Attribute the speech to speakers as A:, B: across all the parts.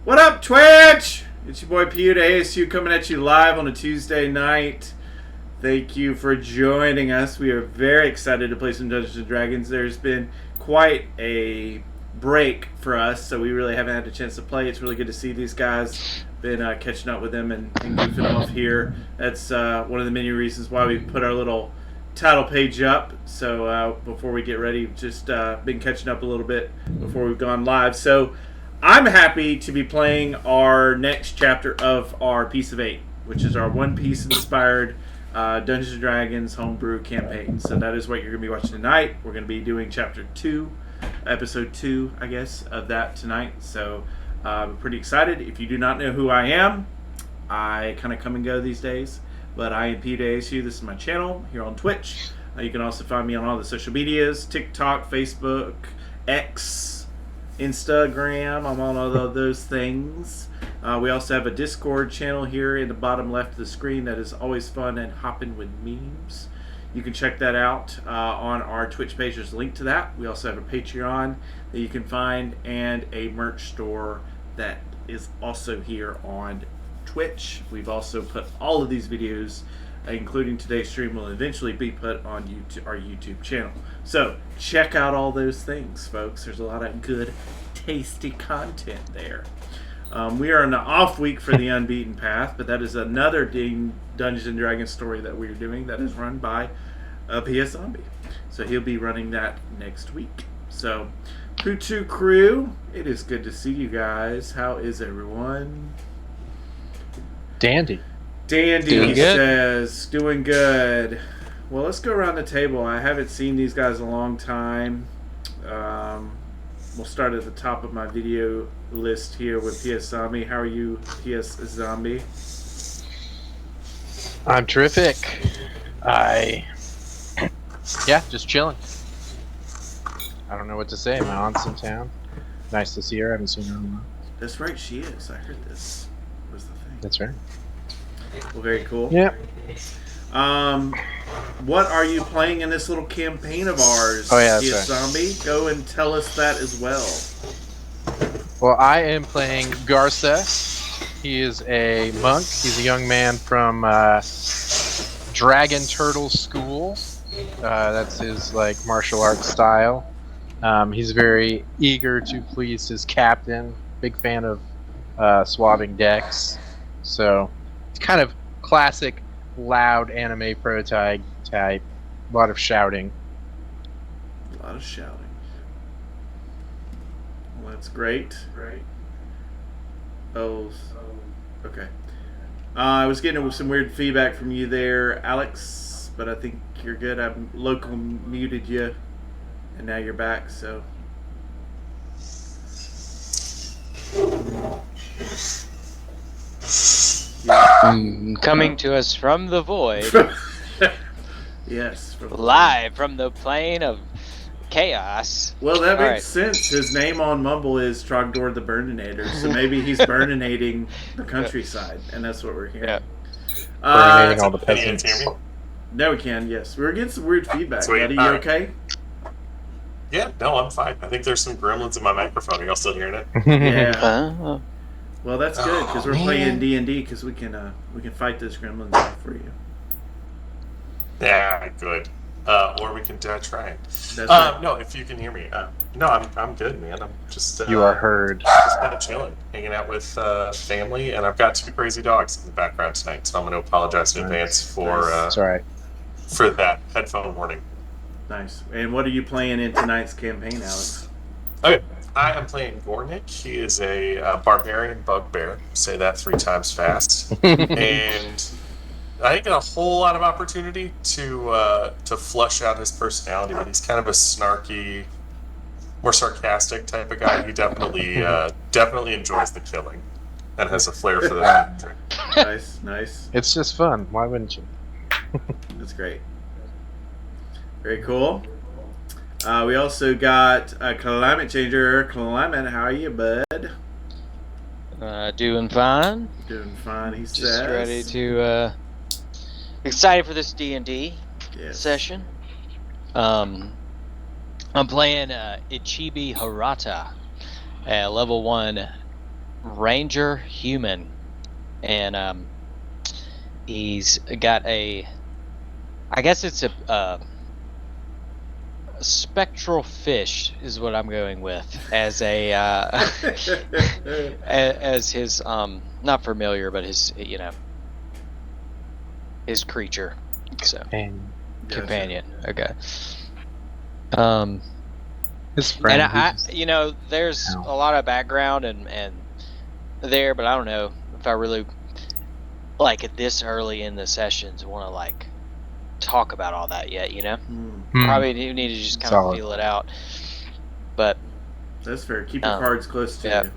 A: What up, Twitch? It's your boy PU2 coming at you live on a Tuesday night. Thank you for joining us. We are very excited to play some Dungeons & Dragons. There's been quite a break for us, so we really haven't had a chance to play. It's really good to see these guys. Been catching up with them and goofing off here. That's one of the many reasons why we put our little title page up. So before we get ready, just been catching up a little bit before we've gone live. So I'm happy to be playing our next chapter of our Piece of 8, which is our One Piece inspired Dungeons & Dragons homebrew campaign. So that is what you're going to be watching tonight. We're going to be doing chapter 2, episode 2, I guess, of that tonight. So I'm pretty excited. If you do not know who I am, I kind of come and go these days, but I am PU2. This is my channel here on Twitch. You can also find me on all the social medias, TikTok, Facebook, X, Instagram. I'm on all of those things. We also have a Discord channel here in the bottom left of the screen that is always fun and hopping with memes. You can check that out on our Twitch page. There's a link to that. We also have a Patreon that you can find and a merch store that is also here on Twitch. We've also put all of these videos, including today's stream, will eventually be put on YouTube, our YouTube channel. So check out all those things, folks. There's a lot of good, tasty content there. We are in the off week for the Unbeaten Path, but that is another Dungeons & Dragons story that we're doing that is run by PS Zombie. So he'll be running that next week. So, PU2 Cru, it is good to see you guys. How is everyone?
B: Dandy.
A: Dandy says, doing good. Well, let's go around the table. I haven't seen these guys in a long time. We'll start at the top of my video list here with PS Zombie. How are you, PS Zombie?
B: I'm terrific. Yeah, just chilling. I don't know what to say. My aunt's in town. Nice to see her. I haven't seen her in a while.
A: That's right, she is. I heard this was the thing.
B: That's right.
A: Well, very cool.
B: Yeah.
A: What are you playing in this little campaign of ours?
B: Oh, yeah,
A: PS Zombie? Go and tell us that as well.
B: Well, I am playing Garza. He is a monk. He's a young man from Dragon Turtle School. That's his martial arts style. He's very eager to please his captain. Big fan of swabbing decks. So it's kind of classic, loud anime prototype type. A lot of shouting.
A: A lot of shouting. Well, that's great. Great. Oh, okay. I was getting some weird feedback from you there, Alex, but I think you're good. I local muted you, and now you're back, so.
C: Yeah. Coming to us from the void.
A: Yes.
C: Live from the plane of chaos.
A: Well, that makes sense. His name on Mumble is Trogdor the Burninator, so maybe he's burninating the countryside, and that's what we're hearing.
C: Yeah.
B: Burninating all the peasants.
A: Now we can, yes. We're getting some weird feedback.
D: Sweet.
A: Buddy, you okay?
D: Yeah, no, I'm fine. I think there's some gremlins in my microphone. Are y'all still hearing it?
A: Yeah. Well, that's good because we're playing D&D because we can fight those gremlins off for you.
D: Yeah, good. Or we can try it.
A: That's right.
D: No, if you can hear me. No, I'm good, man. I'm just
B: You are heard.
D: Just kind of chilling, hanging out with family, and I've got 2 crazy dogs in the background tonight, so I'm going to apologize in advance for
B: That's all right.
D: for that headphone warning.
A: Nice. And what are you playing in tonight's campaign, Alex?
D: Okay. I am playing Gornick. He is a barbarian bugbear. Say that 3 times fast. And I think a whole lot of opportunity to flush out his personality, but he's kind of a snarky, more sarcastic type of guy. He definitely enjoys the killing and has a flair for that.
A: Nice.
B: It's just fun. Why wouldn't you?
A: That's great. Very cool. We also got a Climate Changer. Climate, how are you, bud?
C: Doing fine.
A: Doing fine, he says.
C: Just ready to excited for this D&D session. I'm playing Ichibi Hirata, level 1 ranger human, and he's got a. I guess it's a spectral fish is what I'm going with as a as his not familiar, but his his creature. So companion. Okay.
B: His friend.
C: And there's a lot of background and there, but I don't know if I really like at this early in the sessions want to like talk about all that yet. Probably need to just kind of feel it out. But
A: that's fair. Keep your cards close to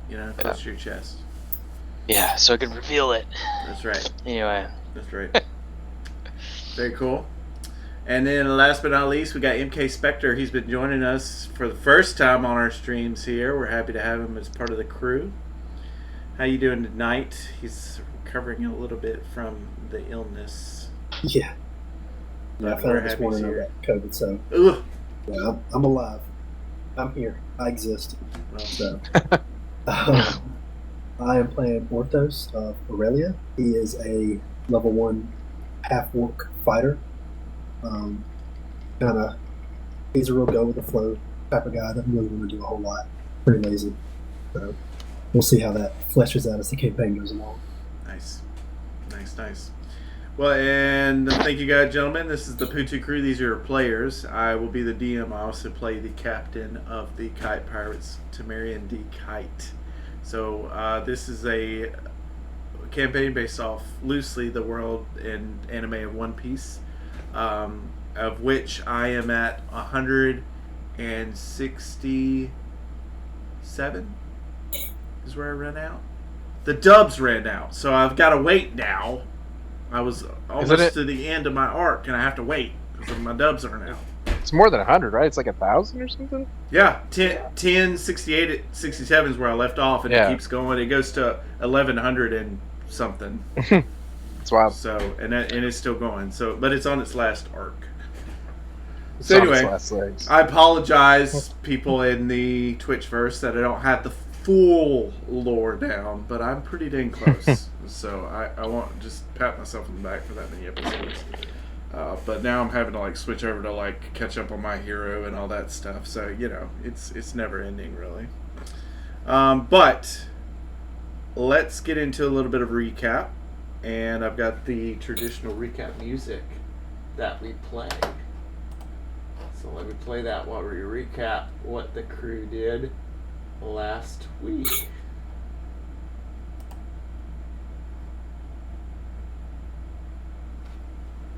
A: you. Close to your chest.
C: Yeah, so I can reveal it.
A: That's right.
C: Anyway.
A: That's right. Very cool. And then last but not least, we got MK Spectre. He's been joining us for the first time on our streams here. We're happy to have him as part of the crew. How you doing tonight? He's recovering a little bit from the illness.
E: Yeah. I found out this morning I got COVID, so yeah, I'm alive. I'm here. I exist. So, I am playing Orthos of Aurelia. He is a level 1 half-orc fighter. He's a real go with the flow type of guy. Doesn't really want to do a whole lot. Pretty lazy. So we'll see how that fleshes out as the campaign goes along.
A: Nice. Well, and thank you guys, gentlemen. This is the PU2 Cru. These are your players. I will be the DM. I also play the captain of the Kite Pirates, Tamarian D. Kite. So this is a campaign based off loosely the world and anime of One Piece, of which I am at 167 is where I ran out. The dubs ran out, so I've got to wait now. I was almost to the end of my arc, and I have to wait because my dubs aren't out.
B: It's more than 100, right? It's like 1,000 or something?
A: Yeah, 10, 68, 67 is where I left off, and it keeps going. It goes to 1,100 and something.
B: It's wild.
A: So, and it's still going. So, but it's on its last arc. So anyway, I apologize, people in the Twitchverse, that I don't have the full lore down, but I'm pretty dang close. So I won't just pat myself on the back for that many episodes. But now I'm having to like switch over to like catch up on my hero and all that stuff. So it's never ending really. But let's get into a little bit of recap, and I've got the traditional recap music that we play. So let me play that while we recap what the crew did last week.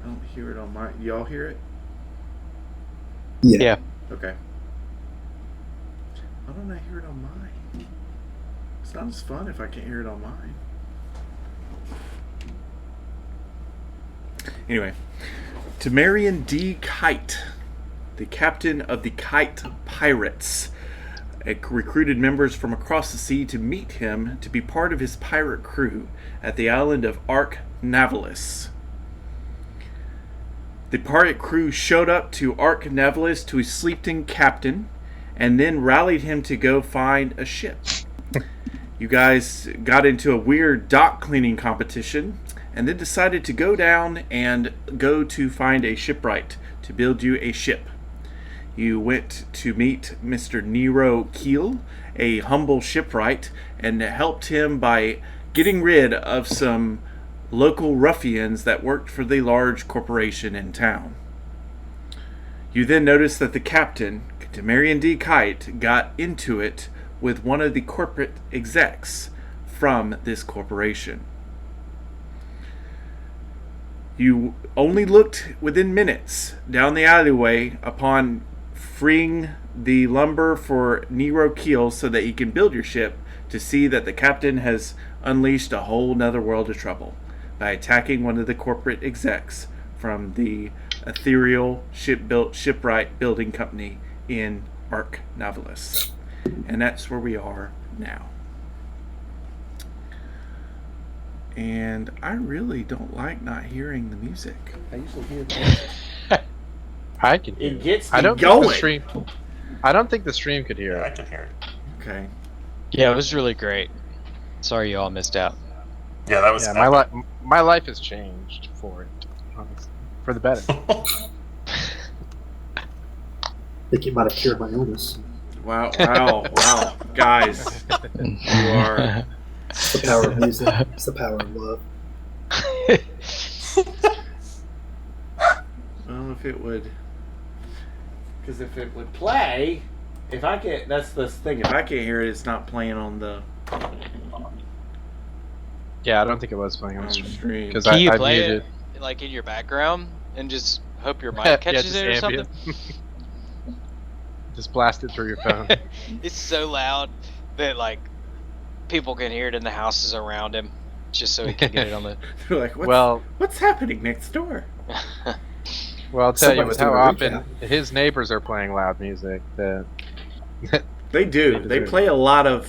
A: I don't hear it on my... Y'all hear it?
E: Yeah.
A: Okay. Why don't I hear it on mine? It's not as fun if I can't hear it on mine. Anyway. Tamarian D. Kite, the captain of the Kite Pirates, recruited members from across the sea to meet him to be part of his pirate crew at the island of Ark Navalis. The pirate crew showed up to Ark Navalis to a sleeping captain and then rallied him to go find a ship. You guys got into a weird dock cleaning competition and then decided to go down and go to find a shipwright to build you a ship. You went to meet Mr. Nero Keel, a humble shipwright, and helped him by getting rid of some local ruffians that worked for the large corporation in town. You then noticed that the captain, Tamarian D. Kite, got into it with one of the corporate execs from this corporation. You only looked within minutes down the alleyway upon freeing the lumber for Nero Keel so that he can build your ship to see that the captain has unleashed a whole nother world of trouble by attacking one of the corporate execs from the ethereal shipwright building company in Ark Navalis. And that's where we are now. And I really don't like not hearing the music. I usually hear the music.
B: I can hear
A: it. Gets me
B: I don't
A: going.
B: Think the stream, I don't think the stream could hear
D: I
B: it.
D: can hear it.
A: Okay.
C: Yeah, it was really great. Sorry you all missed out.
D: Yeah, that was
B: my life has changed for it, honestly, for the better.
E: I think it might have cured my illness.
A: Wow, guys, you are.
E: It's the power of music. It's the power of love.
A: Well, if it would, because if it would play, if I can't, that's the thing. If I can't hear it, it's not playing on the.
B: Yeah, I don't think it was playing on the stream. Because
C: Can you
B: I
C: play
B: muted.
C: it like in your background and just hope your mic catches
B: just
C: it or
B: ambient.
C: something?
B: Just blast it through your phone.
C: It's so loud that like people can hear it in the houses around him, just so he can get it on the.
A: They're like, what's happening next door?
B: Well, I'll tell you, with how
E: Somebody's
B: often his neighbors are playing loud music, that
A: They do. They play a lot of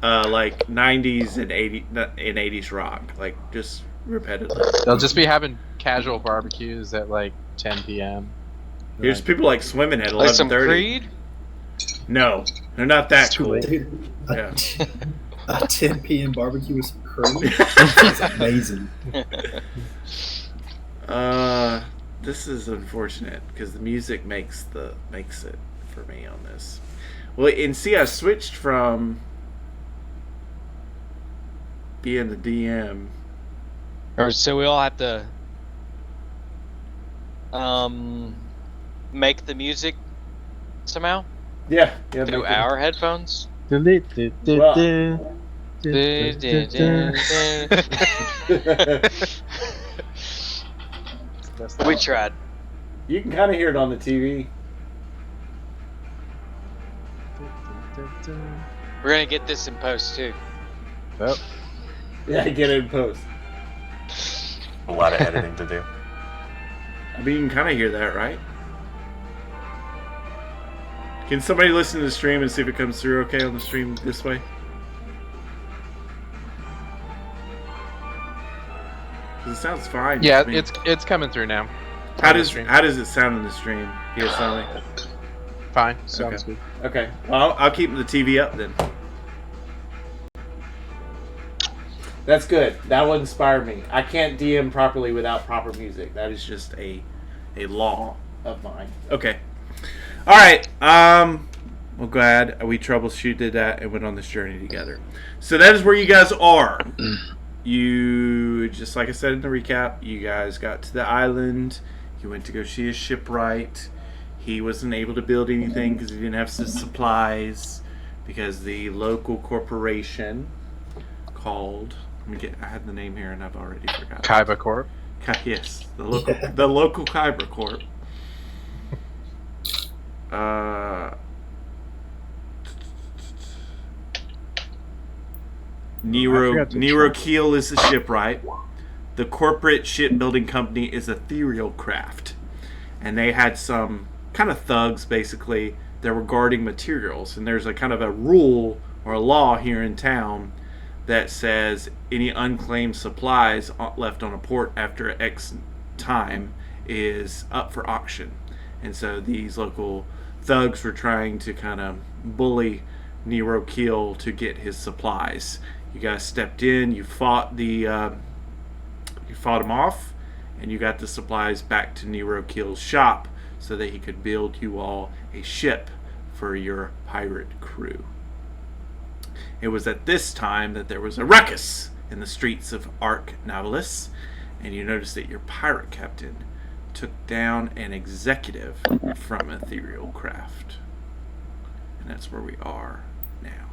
A: like 90s and 80s rock, like just repetitive.
B: they'll just be having casual barbecues at like 10 p.m.
A: Here's people like swimming at
C: Like some
A: 11:30.
C: Creed?
A: No, they're not that cool.
E: Dude,
A: Yeah.
E: a 10 p.m. barbecue with some cream? That's amazing.
A: This is unfortunate because the music makes it for me on this. Well, and see, I switched from being the DM.
C: Or so we all have to make the music somehow
A: Yeah,
C: through our headphones. We tried.
A: You can kind of hear it on the TV.
C: We're gonna get this in post too.
B: Oh,
A: Yeah, get it in post.
D: a lot of editing to do.
A: I mean, you can kind of hear that, right? Can somebody listen to the stream and see if it comes through okay on the stream this way? Because it sounds fine.
B: yeah,
A: to me.
B: it's coming through now.
A: How
B: on the
A: does
B: stream.
A: it sound in the stream? PSL.
B: Fine, sounds
A: Okay.
B: good.
A: Okay. Well, I'll keep the TV up then. That's good. That will inspire me. I can't DM properly without proper music. That is just a law of mine. Okay. All right. Well, glad we troubleshooted that and went on this journey together. So that is where you guys are. You, just like I said in the recap, you guys got to the island. You went to go see his shipwright. He wasn't able to build anything because he didn't have supplies because the local corporation called... I had the name here and I've already forgotten.
B: Kaiba Corp.
A: Yes, the local Kaiba Corp. Nero Keel is the shipwright. The corporate shipbuilding company is Ethereal Craft, and they had some kind of thugs basically that were guarding materials. And there's a kind of a rule or a law here in town that says any unclaimed supplies left on a port after X time is up for auction. And so these local thugs were trying to kind of bully Nero Keel to get his supplies. You guys stepped in, you fought him off, and you got the supplies back to Nero Keel's shop so that he could build you all a ship for your pirate crew. It was at this time that there was a ruckus in the streets of Ark Navalis, and you noticed that your pirate captain took down an executive from Ethereal Craft. And that's where we are now.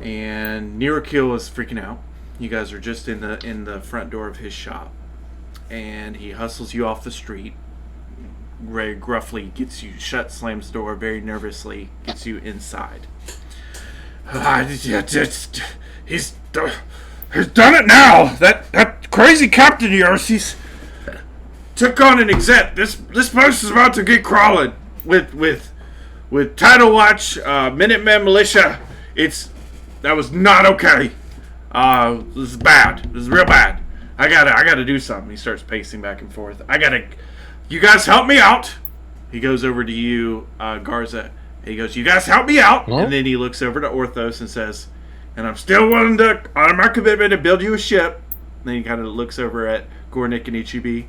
A: And Nerakil is freaking out. You guys are just in the front door of his shop, and he hustles you off the street. Very gruffly gets you shut, slams the door very nervously, gets you inside. He's done it now. That crazy captain of yours, he's took on an exec. This post is about to get crawling with Title Watch, Minutemen Militia. That was not okay. This is bad. This is real bad. I gotta do something. He starts pacing back and forth. You guys help me out. He goes over to you, Garza, He goes, "You guys help me out."
B: Huh?
A: And then he looks over to Orthos and says, "And I'm still willing to honor my commitment to build you a ship." And then he kind of looks over at Gornick and Ichibi.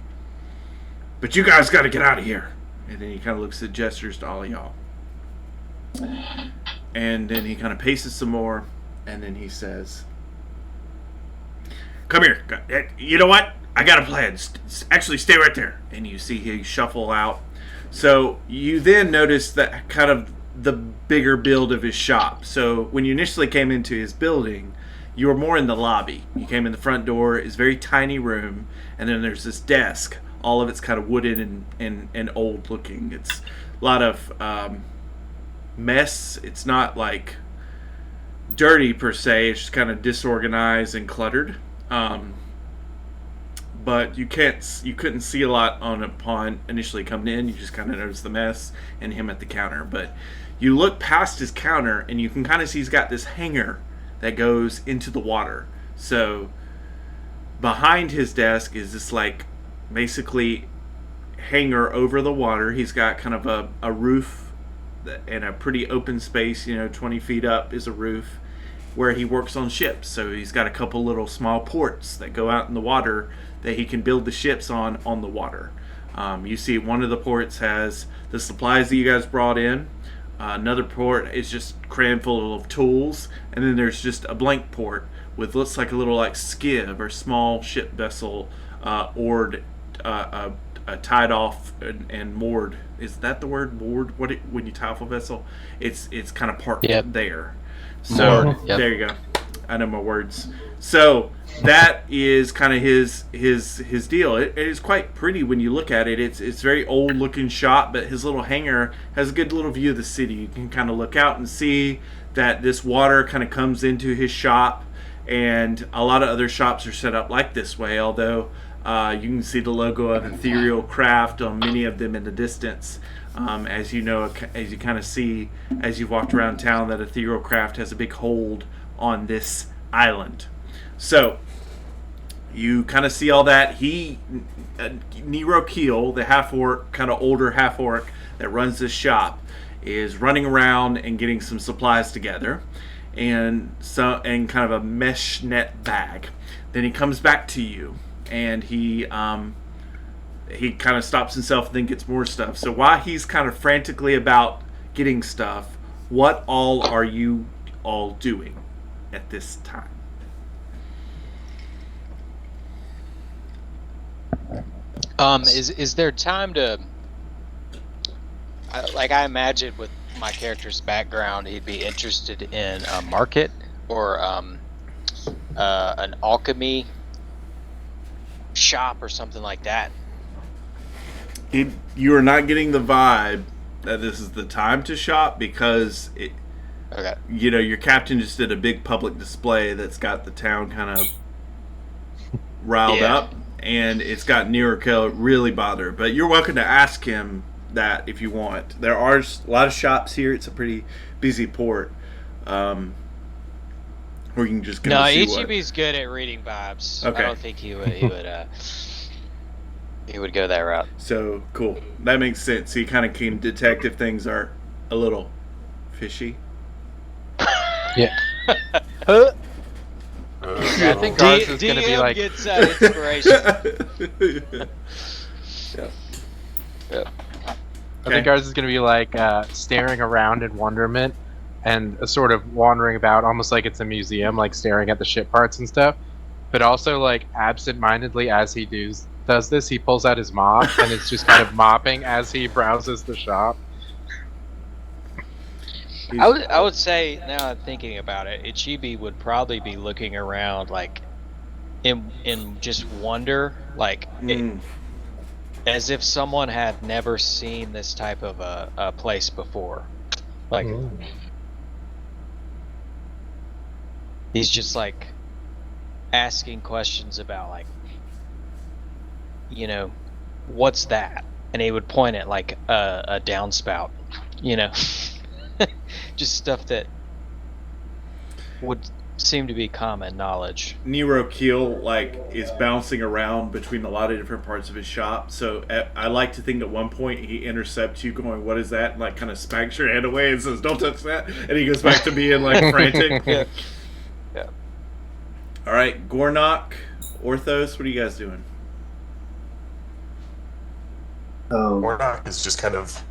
A: "But you guys got to get out of here." And then he kind of looks at gestures to all of y'all. And then he kind of paces some more. And then he says, "Come here. You know what? I got a plan. Actually, stay right there." And you see he shuffle out. So you then notice that kind of the bigger build of his shop. So when you initially came into his building, you were more in the lobby. You came in the front door. It's a very tiny room. And then there's this desk. All of it's kind of wooden and old looking. It's a lot of mess. It's not like dirty per se. It's just kind of disorganized and cluttered. But you couldn't see a lot upon initially coming in. You just kind of noticed the mess and him at the counter. But you look past his counter and you can kind of see he's got this hanger that goes into the water. So behind his desk is this like basically hanger over the water. He's got kind of a roof and a pretty open space, 20 feet up is a roof where he works on ships. So he's got a couple little small ports that go out in the water that he can build the ships on the water. You see one of the ports has the supplies that you guys brought in. Another port is just crammed full of tools. And then there's just a blank port with looks like a little like skiff or small ship vessel oared, tied off and moored. Is that the word, moored? When you tie off a vessel? It's kind of parked there. So
B: Moored, yep.
A: There you go. I know my words. So that is kind of his deal. It is quite pretty when you look at it. It's very old looking shop, but his little hangar has a good little view of the city. You can kind of look out and see that this water kind of comes into his shop, and a lot of other shops are set up like this way, although you can see the logo of Ethereal Craft on many of them in the distance. As you know, as you kind of see as you've walked around town, that Ethereal Craft has a big hold on this island. So you kind of see all that. Nero Keel, the half-orc, kind of older half-orc that runs this shop, is running around and getting some supplies together and kind of a mesh net bag. Then he comes back to you and he kind of stops himself and then gets more stuff. So while he's kind of frantically about getting stuff, what all are you all doing at this time?
C: Is there time to, I imagine with my character's background, he'd be interested in a market or an alchemy shop or something like that.
A: You are not getting the vibe that this is the time to shop because
C: Okay.
A: Your captain just did a big public display that's got the town kind of riled up, and it's got Nero Keel really bothered. But you're welcome to ask him that if you want. There are a lot of shops here. It's a pretty busy port. Or you can just go see
C: Ichibi's good at reading vibes.
A: Okay.
C: I don't think he would he would go that route.
A: So cool. That makes sense. So you kind of can detect if things are a little fishy.
B: Yeah.
C: I
B: I think Garth is going to be like...
C: gets inspiration.
B: I think Garth is going to be like staring around in wonderment and sort of wandering about almost like it's a museum, like staring at the ship parts and stuff. But also like absent-mindedly as he does this, he pulls out his mop and it's just kind of mopping as he browses the shop.
C: I would say, now I'm thinking about it, Ichibi would probably be looking around like in just wonder, like as if someone had never seen this type of a place before. Like he's just like asking questions about like, what's that? And he would point at like a downspout, just stuff that would seem to be common knowledge.
A: Nero Keel is bouncing around between a lot of different parts of his shop. So I like to think at one point he intercepts you, going, "What is that?" and kind of smacks your hand away and says, "Don't touch that." And he goes back to being frantic.
C: Yeah.
A: All right, Gornok, Orthos, what are you guys doing?
D: Gornok is just kind of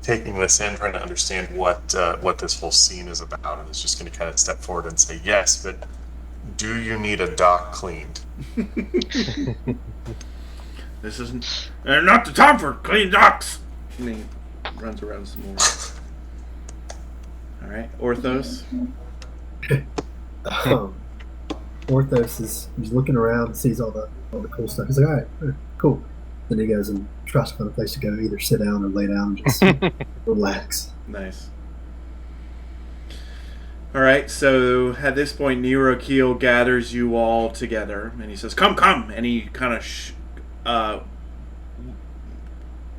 D: taking this in, trying to understand what this whole scene is about, and is just going to kind of step forward and say, "Yes, but do you need a dock cleaned?"
A: This isn't not the time for clean docks. And he runs around some more. All right, Orthos.
E: Orthos he's looking around, sees all the cool stuff. He's like, "All right, cool." Then he goes and tries to find a place to go, either sit down or lay down and just relax.
A: Nice. All right, so at this point, Nero Keel gathers you all together, and he says, "Come, come!" And he kind of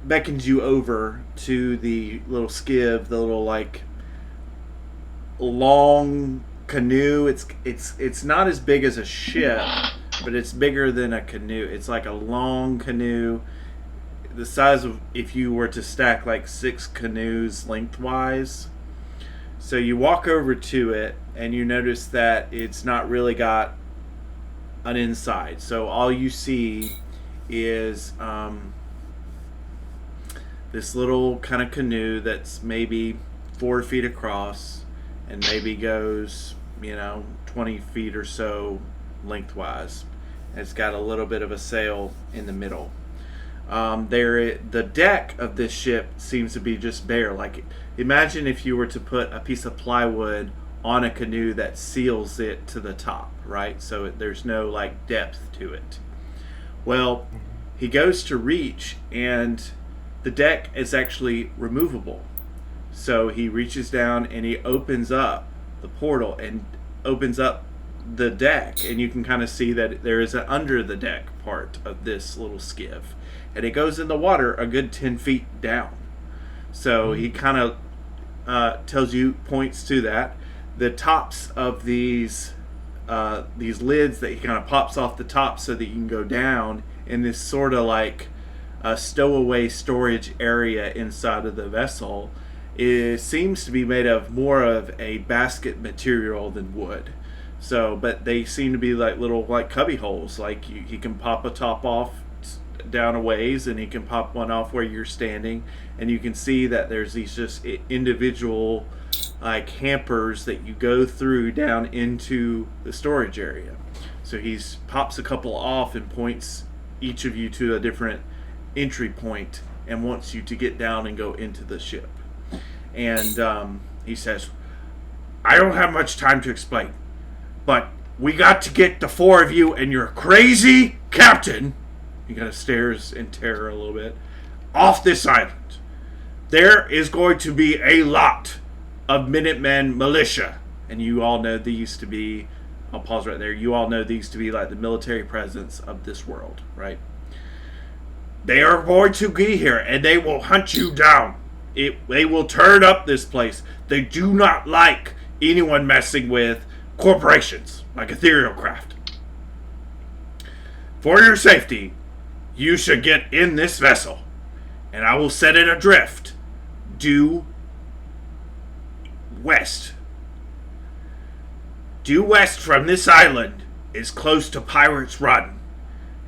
A: beckons you over to the little skiff, the little long canoe. It's not as big as a ship, but it's bigger than a canoe. It's like a long canoe, the size of if you were to stack 6 canoes lengthwise. So you walk over to it, and you notice that it's not really got an inside. So all you see is this little kind of canoe that's maybe 4 feet across and maybe goes 20 feet or so lengthwise. It's got a little bit of a sail in the middle. The deck of this ship seems to be just bare. Imagine if you were to put a piece of plywood on a canoe that seals it to the top, right? So there's no depth to it. Well, he goes to reach, and the deck is actually removable. So he reaches down and he opens up the portal and opens up the deck, and you can kind of see that there is an under the deck part of this little skiff, and it goes in the water a good 10 feet down. So he kind of points to that. The tops of these lids that he kind of pops off the top so that you can go down in this sort of a stowaway storage area inside of the vessel. It seems to be made of more of a basket material than wood. So, but they seem to be little cubby holes. He can pop a top off down a ways, and he can pop one off where you're standing, and you can see that there's these just individual hampers that you go through down into the storage area. So he pops a couple off and points each of you to a different entry point and wants you to get down and go into the ship. And he says, "I don't have much time to explain, but we got to get the 4 of you and your crazy captain," he kind of stares in terror a little bit, "off this island. There is going to be a lot of Minutemen militia." And you all know these to be, I'll pause right there, you all know these to be the military presence of this world, right? "They are going to be here, and they will hunt you down. They will turn up this place. They do not like anyone messing with corporations like Ethereal Craft. For your safety, you should get in this vessel, and I will set it adrift due west. Due west from this island is close to Pirates Run."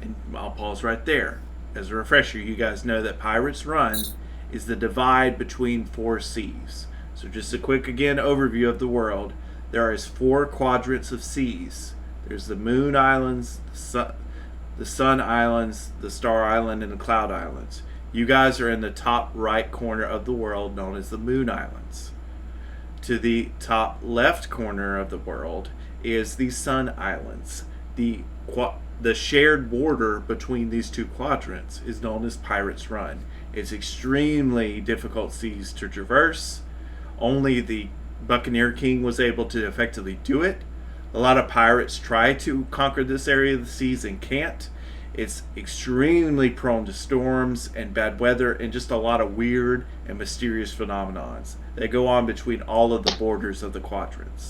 A: And I'll pause right there. As a refresher, you guys know that Pirates Run is the divide between 4 seas. So just a quick, again, overview of the world. There is 4 quadrants of seas. There's the Moon Islands, the Sun Islands, the Star Island, and the Cloud Islands. You guys are in the top right corner of the world, known as the Moon Islands. To the top left corner of the world is the Sun Islands. The shared border between these 2 quadrants is known as Pirates Run. It's extremely difficult seas to traverse. Only the Buccaneer King was able to effectively do it. A lot of pirates try to conquer this area of the seas and can't. It's extremely prone to storms and bad weather and just a lot of weird and mysterious phenomenons that go on between all of the borders of the quadrants.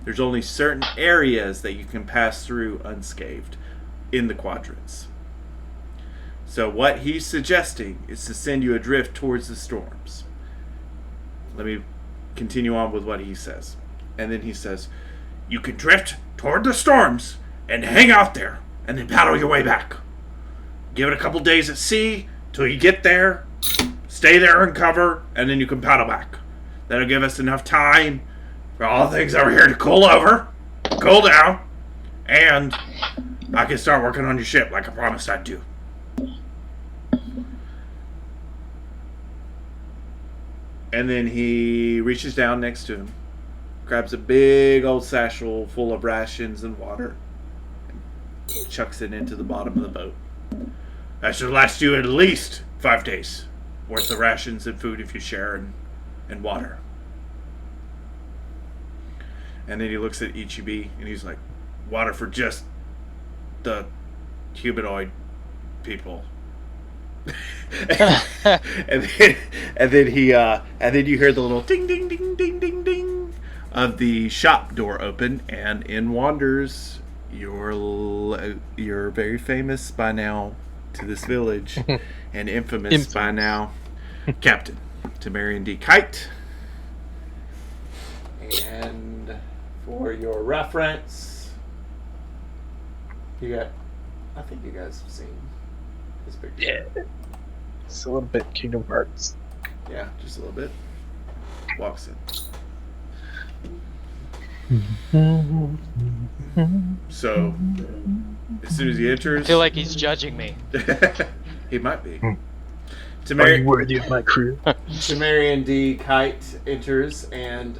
A: There's only certain areas that you can pass through unscathed in the quadrants. So what he's suggesting is to send you adrift towards the storms. Let me continue on with what he says. And then he says, you can drift toward the storms and hang out there and then paddle your way back. Give it a couple days at sea till you get there, stay there in cover, and then you can paddle back. That'll give us enough time for all the things over here to cool down, and I can start working on your ship like I promised I'd do. And then he reaches down next to him, grabs a big old satchel full of rations and water, and chucks it into the bottom of the boat. That should last you at least 5 days worth of rations and food if you share, and water. And then he looks at Ichibi and he's like, water for just the humanoid people. and then you hear the little ding ding ding ding ding ding of the shop door open, and in wanders you're very famous by now to this village and infamous by now Captain Tamarian D. Kite. And for your reference, I think you guys have seen his picture.
B: Yeah. Just a little bit Kingdom Hearts.
A: Yeah, just a little bit. Walks in. So, as soon as he enters...
C: I feel like he's judging me.
A: He might be.
B: Are you worthy of my crew?
A: Tamarian D. Kite enters, and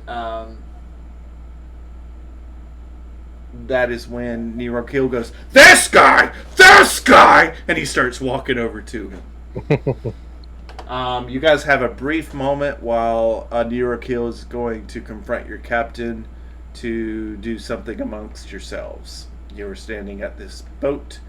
A: that is when Nero Kill goes, This guy! And he starts walking over to him. You guys have a brief moment while Nero Kill is going to confront your captain to do something amongst yourselves. You're standing at this boat.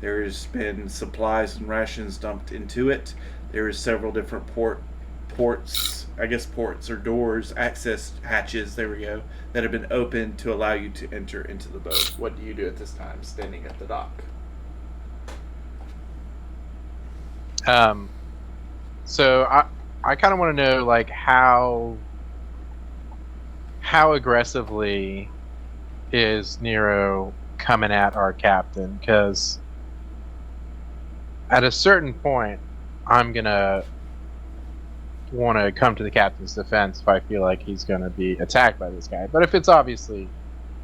A: There's been supplies and rations dumped into it. There is several different ports or doors, access hatches, there we go, that have been opened to allow you to enter into the boat. What do you do at this time, standing at the dock?
B: So I kind of want to know, like, how aggressively is Nero coming at our captain? Because at a certain point, I'm gonna want to come to the captain's defense if I feel like he's gonna be attacked by this guy. But if it's obviously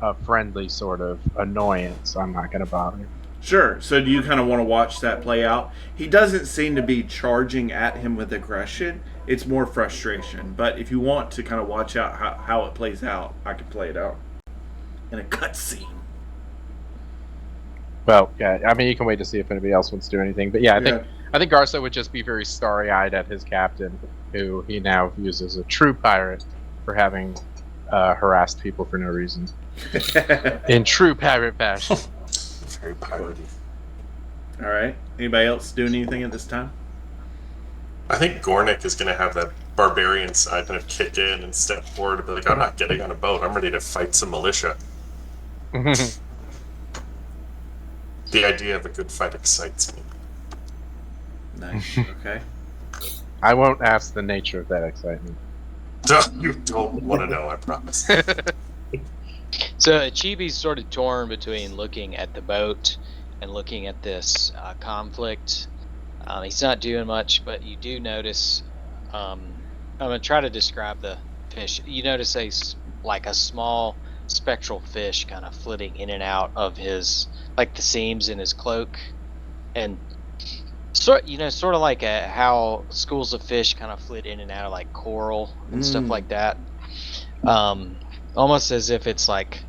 B: a friendly sort of annoyance, I'm not gonna bother.
A: Sure. So do you kind of want to watch that play out? He doesn't seem to be charging at him with aggression. It's more frustration. But if you want to kind of watch out how it plays out, I could play it out in a cutscene.
B: Well, yeah. I mean, you can wait to see if anybody else wants to do anything. But yeah, I think Garza would just be very starry-eyed at his captain, who he now views as a true pirate for having harassed people for no reason. In true pirate fashion.
D: Very piratey.
A: All right. Anybody else doing anything at this time?
D: I think Gornick is going to have that barbarian side kind of kick in and step forward and be like, I'm not getting on a boat. I'm ready to fight some militia. The idea of a good fight excites me.
A: Nice. Okay.
B: I won't ask the nature of that excitement.
D: You don't want to know, I promise.
C: So Chibi's sort of torn between looking at the boat and looking at this conflict. He's not doing much, but you do notice. I'm gonna try to describe the fish. You notice a small spectral fish kind of flitting in and out of his, like, the seams in his cloak, and sort of like how schools of fish kind of flit in and out of like coral and stuff like that. Almost as if it's like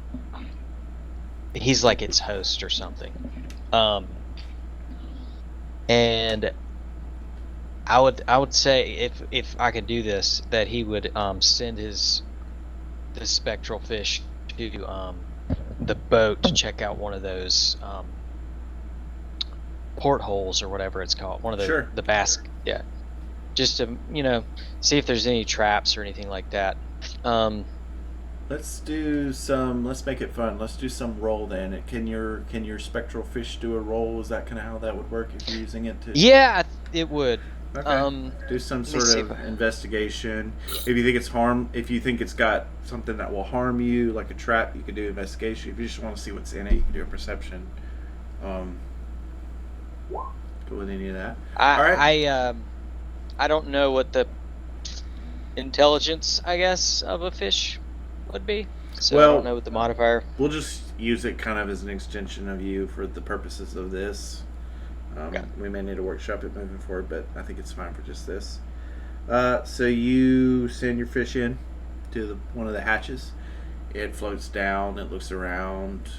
C: he's like its host or something. And I would say if I could do this, that he would send this spectral fish to the boat to check out one of those portholes or whatever it's called. One of the
A: Sure.
C: the basket. Yeah. Just to see if there's any traps or anything like that.
A: Let's make it fun. Let's do some roll then. Can your spectral fish do a roll? Is that kind of how that would work if you're using it to?
C: Yeah, it would.
A: Okay. Do some sort of investigation. If you think it's got something that will harm you, like a trap, you could do investigation. If you just want to see what's in it, you can do a perception. Go with any of that. All right.
C: I don't know what the intelligence, I guess, of a fish would be. So I don't know what the modifier.
A: We'll just use it kind of as an extension of you for the purposes of this.
C: Okay.
A: We may need to workshop it moving forward, but I think it's fine for just this. So you send your fish in to one of the hatches. It floats down. It looks around.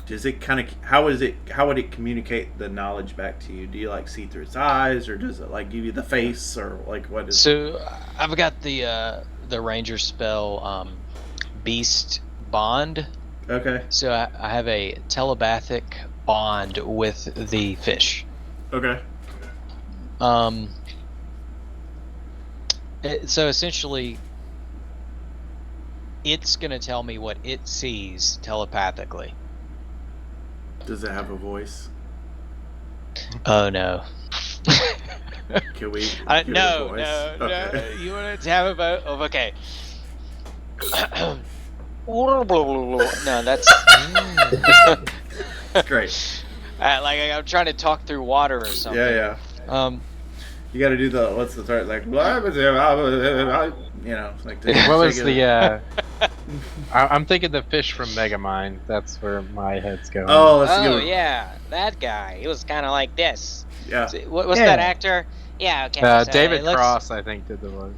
A: Does it how would it communicate the knowledge back to you? Do you see through its eyes, or does it give you the face, or what is?
C: So I've got the ranger spell, Beast Bond.
A: Okay.
C: So I have a telepathic bond with the fish.
A: Okay.
C: So essentially, it's going to tell me what it sees telepathically.
A: Does it have a voice?
C: Oh no.
A: Can we?
C: No.
A: Okay.
C: You want to have a vote? Oh, okay. No, that's
A: great.
C: I'm trying to talk through water or something.
A: Yeah. You got to do what's the start
B: What was the? I'm thinking the fish from Megamind. That's where my head's going.
A: Oh,
C: yeah, that guy. He was kind of like this.
A: Yeah.
C: What's that actor? Yeah. Okay. So
B: David Cross, I think, did the voice.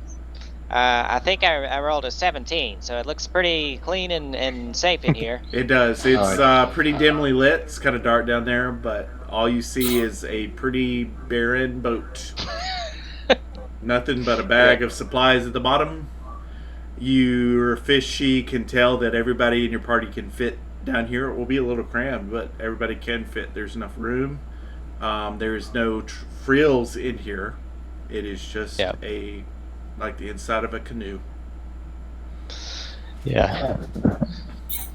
C: I think I rolled a 17, so it looks pretty clean and safe in here.
A: It does. It's pretty dimly lit. It's kind of dark down there, but all you see is a pretty barren boat. Nothing but a bag of supplies at the bottom. Your fishy can tell that everybody in your party can fit down here. It will be a little crammed, but everybody can fit. There's enough room. There's no frills in here. It is just like the inside of a canoe.
C: Yeah.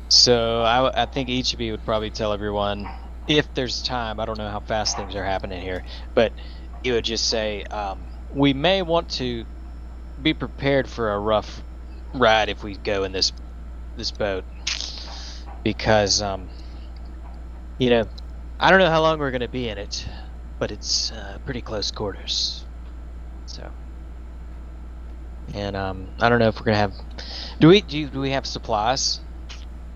C: So I think each of you would probably tell everyone, if there's time, I don't know how fast things are happening here, but you would just say, we may want to be prepared for a rough ride if we go in this boat, because I don't know how long we're going to be in it, but it's pretty close quarters. So, and I don't know if we're gonna have. Do we have supplies?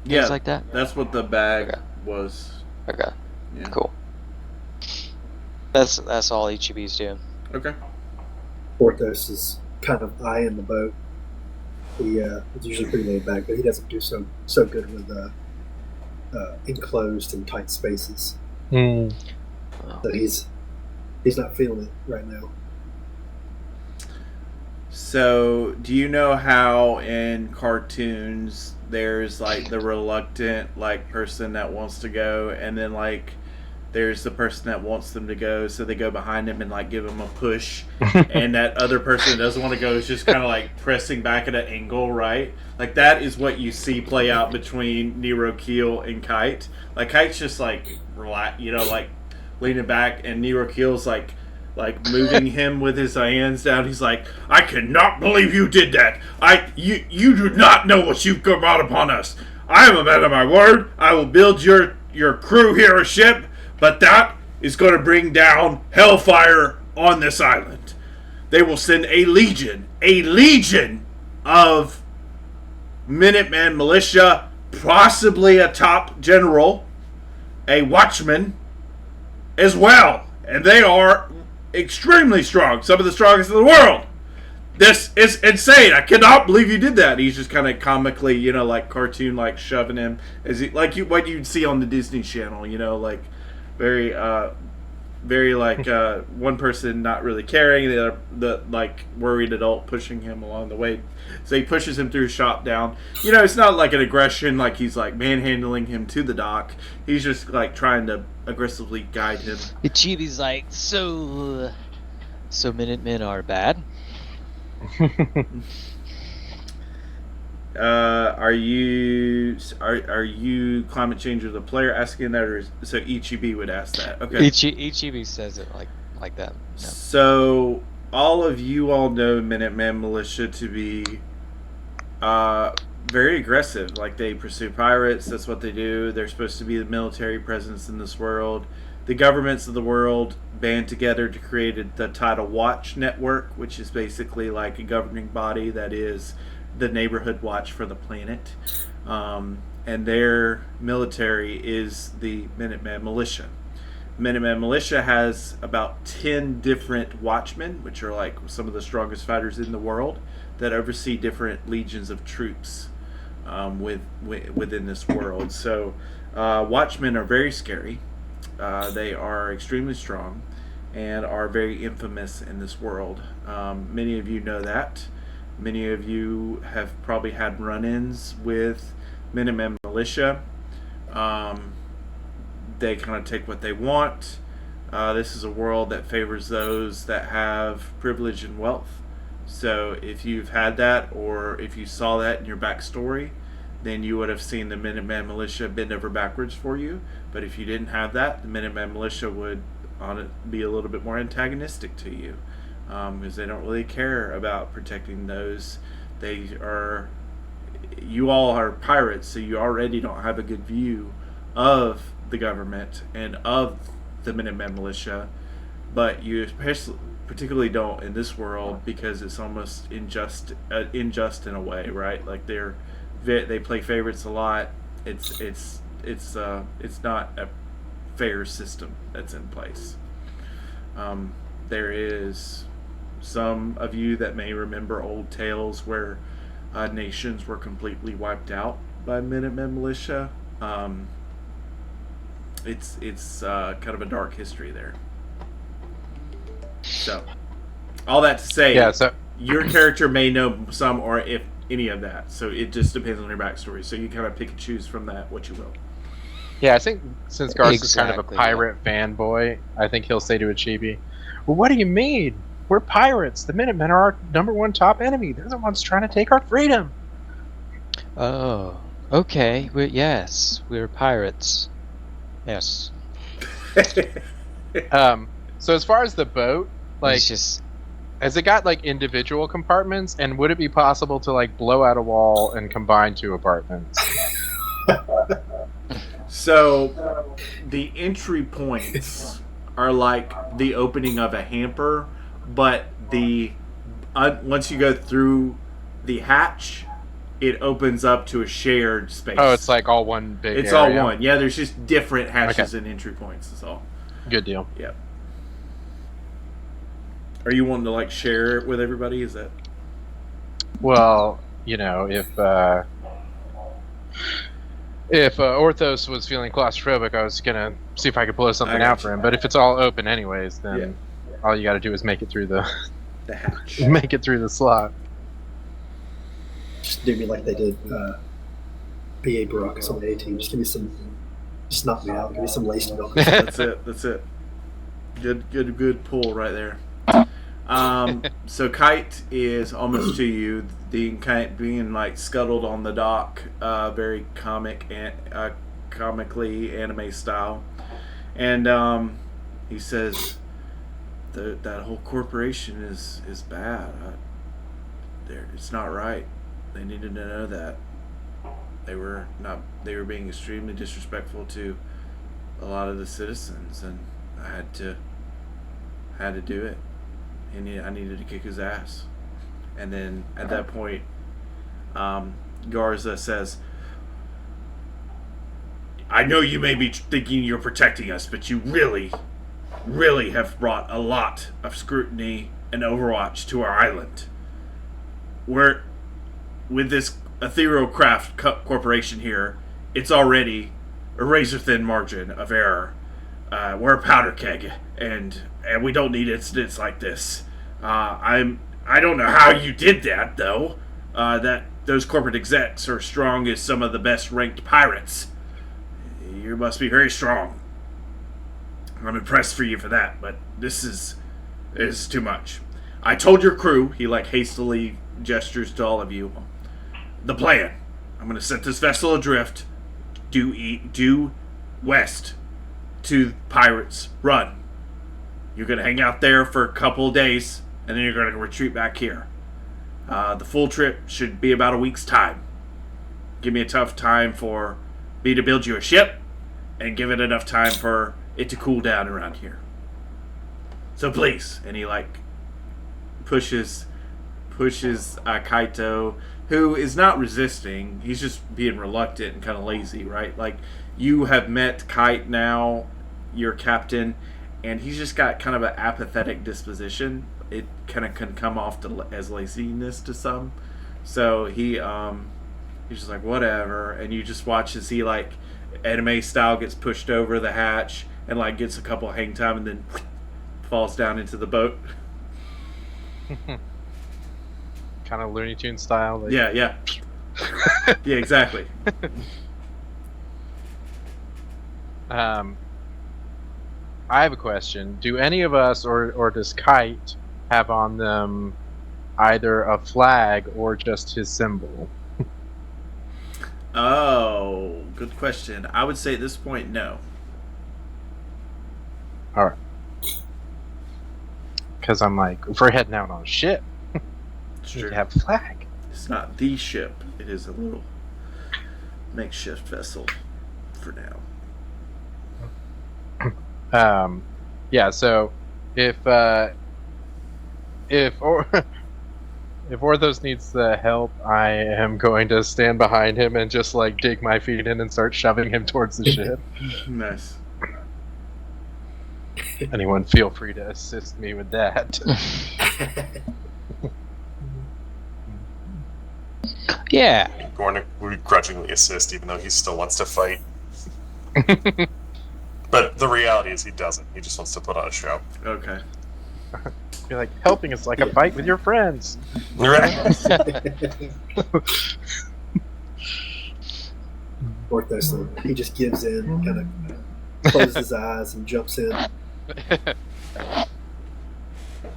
C: Things like that.
A: That's what the bag was.
C: Okay.
A: Yeah.
C: Cool. That's all each of you's doing.
A: Okay.
E: Porthos is kind of eyeing the boat. He is usually pretty laid back, but he doesn't do so good with enclosed and tight spaces.
B: Mm.
E: So he's not feeling it right now.
A: So, do you know how in cartoons there's the reluctant person that wants to go, and then there's the person that wants them to go, so they go behind him and give them a push, and that other person that doesn't want to go is just kind of pressing back at an angle, right? That is what you see play out between Nero Keel and Kite. Kite's just leaning back, and Nero Keel's moving him with his hands down. He's like, I cannot believe you did that. You do not know what you've brought upon us. I am a man of my word. I will build your crew here a ship, but that is going to bring down hellfire on this island. They will send a legion of Minuteman militia, possibly a top general, a watchman as well, and they are extremely strong, some of the strongest in the world. This is insane. I cannot believe you did that. He's just kind of comically, cartoon, shoving him as what you'd see on the Disney Channel, very very like one person not really caring, the like worried adult pushing him along the way. So he pushes him through, shop down. It's not like an aggression, like he's like manhandling him to the dock. He's just like trying to aggressively guide him.
C: Ichibi's like, so Minutemen are bad?
A: Are you climate change or the player asking that, or so Ichibi would ask that? Okay.
C: Ichibi says it like that. No.
A: So all of you all know Minuteman Militia to be very aggressive. Like, they pursue pirates. That's what they do. They're supposed to be the military presence in this world. The governments of the world band together to create the Tidal Watch Network, which is basically like a governing body that is the neighborhood watch for the planet. And their military is the Minuteman Militia. Minuteman Militia has about 10 different watchmen, which are like some of the strongest fighters in the world, that oversee different legions of troops within this world. So watchmen are very scary. They are extremely strong and are very infamous in this world. Many of you know that. Many of you have probably had run-ins with Minuteman Militia. They kind of take what they want. This is a world that favors those that have privilege and wealth. So if you've had that, or if you saw that in your backstory, then you would have seen the Minuteman Militia bend over backwards for you. But if you didn't have that, the Minuteman Militia would be a little bit more antagonistic to you, because they don't really care about protecting those. You all are pirates, so you already don't have a good view of the government and of the Minuteman Militia, but you particularly don't in this world, because it's almost unjust in a way, right? Like they play favorites a lot. It's not a fair system that's in place. There is some of you that may remember old tales where nations were completely wiped out by Minuteman Militia. It's kind of a dark history there. So, all that to say, your character may know some, or if any of that. So it just depends on your backstory. So you kind of pick and choose from that what you will.
B: Yeah, I think since Garth is kind of a pirate fanboy, I think he'll say to Ichibi, "Well, what do you mean? We're pirates. The Minutemen are our #1 top enemy. They're the ones trying to take our freedom."
C: Oh, okay. Yes, we're pirates. Yes.
B: So as far as the boat, like, has it got like individual compartments, and would it be possible to like blow out a wall and combine 2 apartments?
A: So the entry points are like the opening of a hamper, but once you go through the hatch, it opens up to a shared space.
B: Oh, it's like all one big
A: It's
B: area.
A: all one. Yeah, there's just different hatches and entry points. That's all.
B: Good deal.
A: Yeah. Are you wanting to like share it with everybody? Is that?
B: Well, if Orthos was feeling claustrophobic, I was gonna see if I could blow something out for him. But if it's all open anyways, then all you got to do is make it through the
A: hatch.
B: Make it through the slot.
E: Just do me like they did B.A. Baracus on the A-Team. Just knock me out. Give me some lace milk.
A: That's it. Good pull right there. So Kite is almost to you. The Kite being like scuttled on the dock, very comically anime style, and he says that whole corporation is bad. It's not right. They needed to know that. They were being extremely disrespectful to a lot of the citizens, and I had to do it. And I needed to kick his ass. And then at that point, Garza says, "I know you may be thinking you're protecting us, but you really, really have brought a lot of scrutiny and overwatch to our island. With this ethereal craft corporation here, it's already a razor-thin margin of error. we're a powder keg, and we don't need incidents like this. I don't know how you did that, though. That those corporate execs are strong as some of the best ranked pirates. You must be very strong. I'm impressed for you for that, but this is too much. I told your crew, he hastily gestures to all of you, the plan. I'm going to set this vessel adrift, due west to Pirates Run. You're going to hang out there for a couple of days, and then you're going to retreat back here. The full trip should be about a week's time. Give me a tough time for me to build you a ship, and give it enough time for it to cool down around here. So please, and he pushes Kaito, who is not resisting. He's just being reluctant and kind of lazy, right? You have met Kite now, your captain, and he's just got kind of an apathetic disposition. It kind of can come off as laziness to some. So he's just like, whatever, and you just watch as he anime style gets pushed over the hatch and gets a couple hang time and then falls down into the boat.
B: Kind of Looney Tunes style.
A: Yeah. Yeah, exactly.
B: I have a question. Do any of us, or does Kite have on them either a flag or just his symbol?
A: Oh, good question. I would say at this point, no.
B: All right. Because I'm if we're heading out on a ship, we have a flag.
A: It's not the ship. It is a little makeshift vessel for now.
B: Yeah. So if Orthos needs the help, I am going to stand behind him and just dig my feet in and start shoving him towards the ship.
A: Nice.
B: Anyone feel free to assist me with that.
C: Yeah.
D: Gornick would grudgingly assist, even though he still wants to fight. But the reality is he doesn't. He just wants to put on a show.
A: Okay.
B: You're helping is like a fight with your friends.
D: Right.
E: Orthos, he just gives in, kind of closes his eyes and jumps in.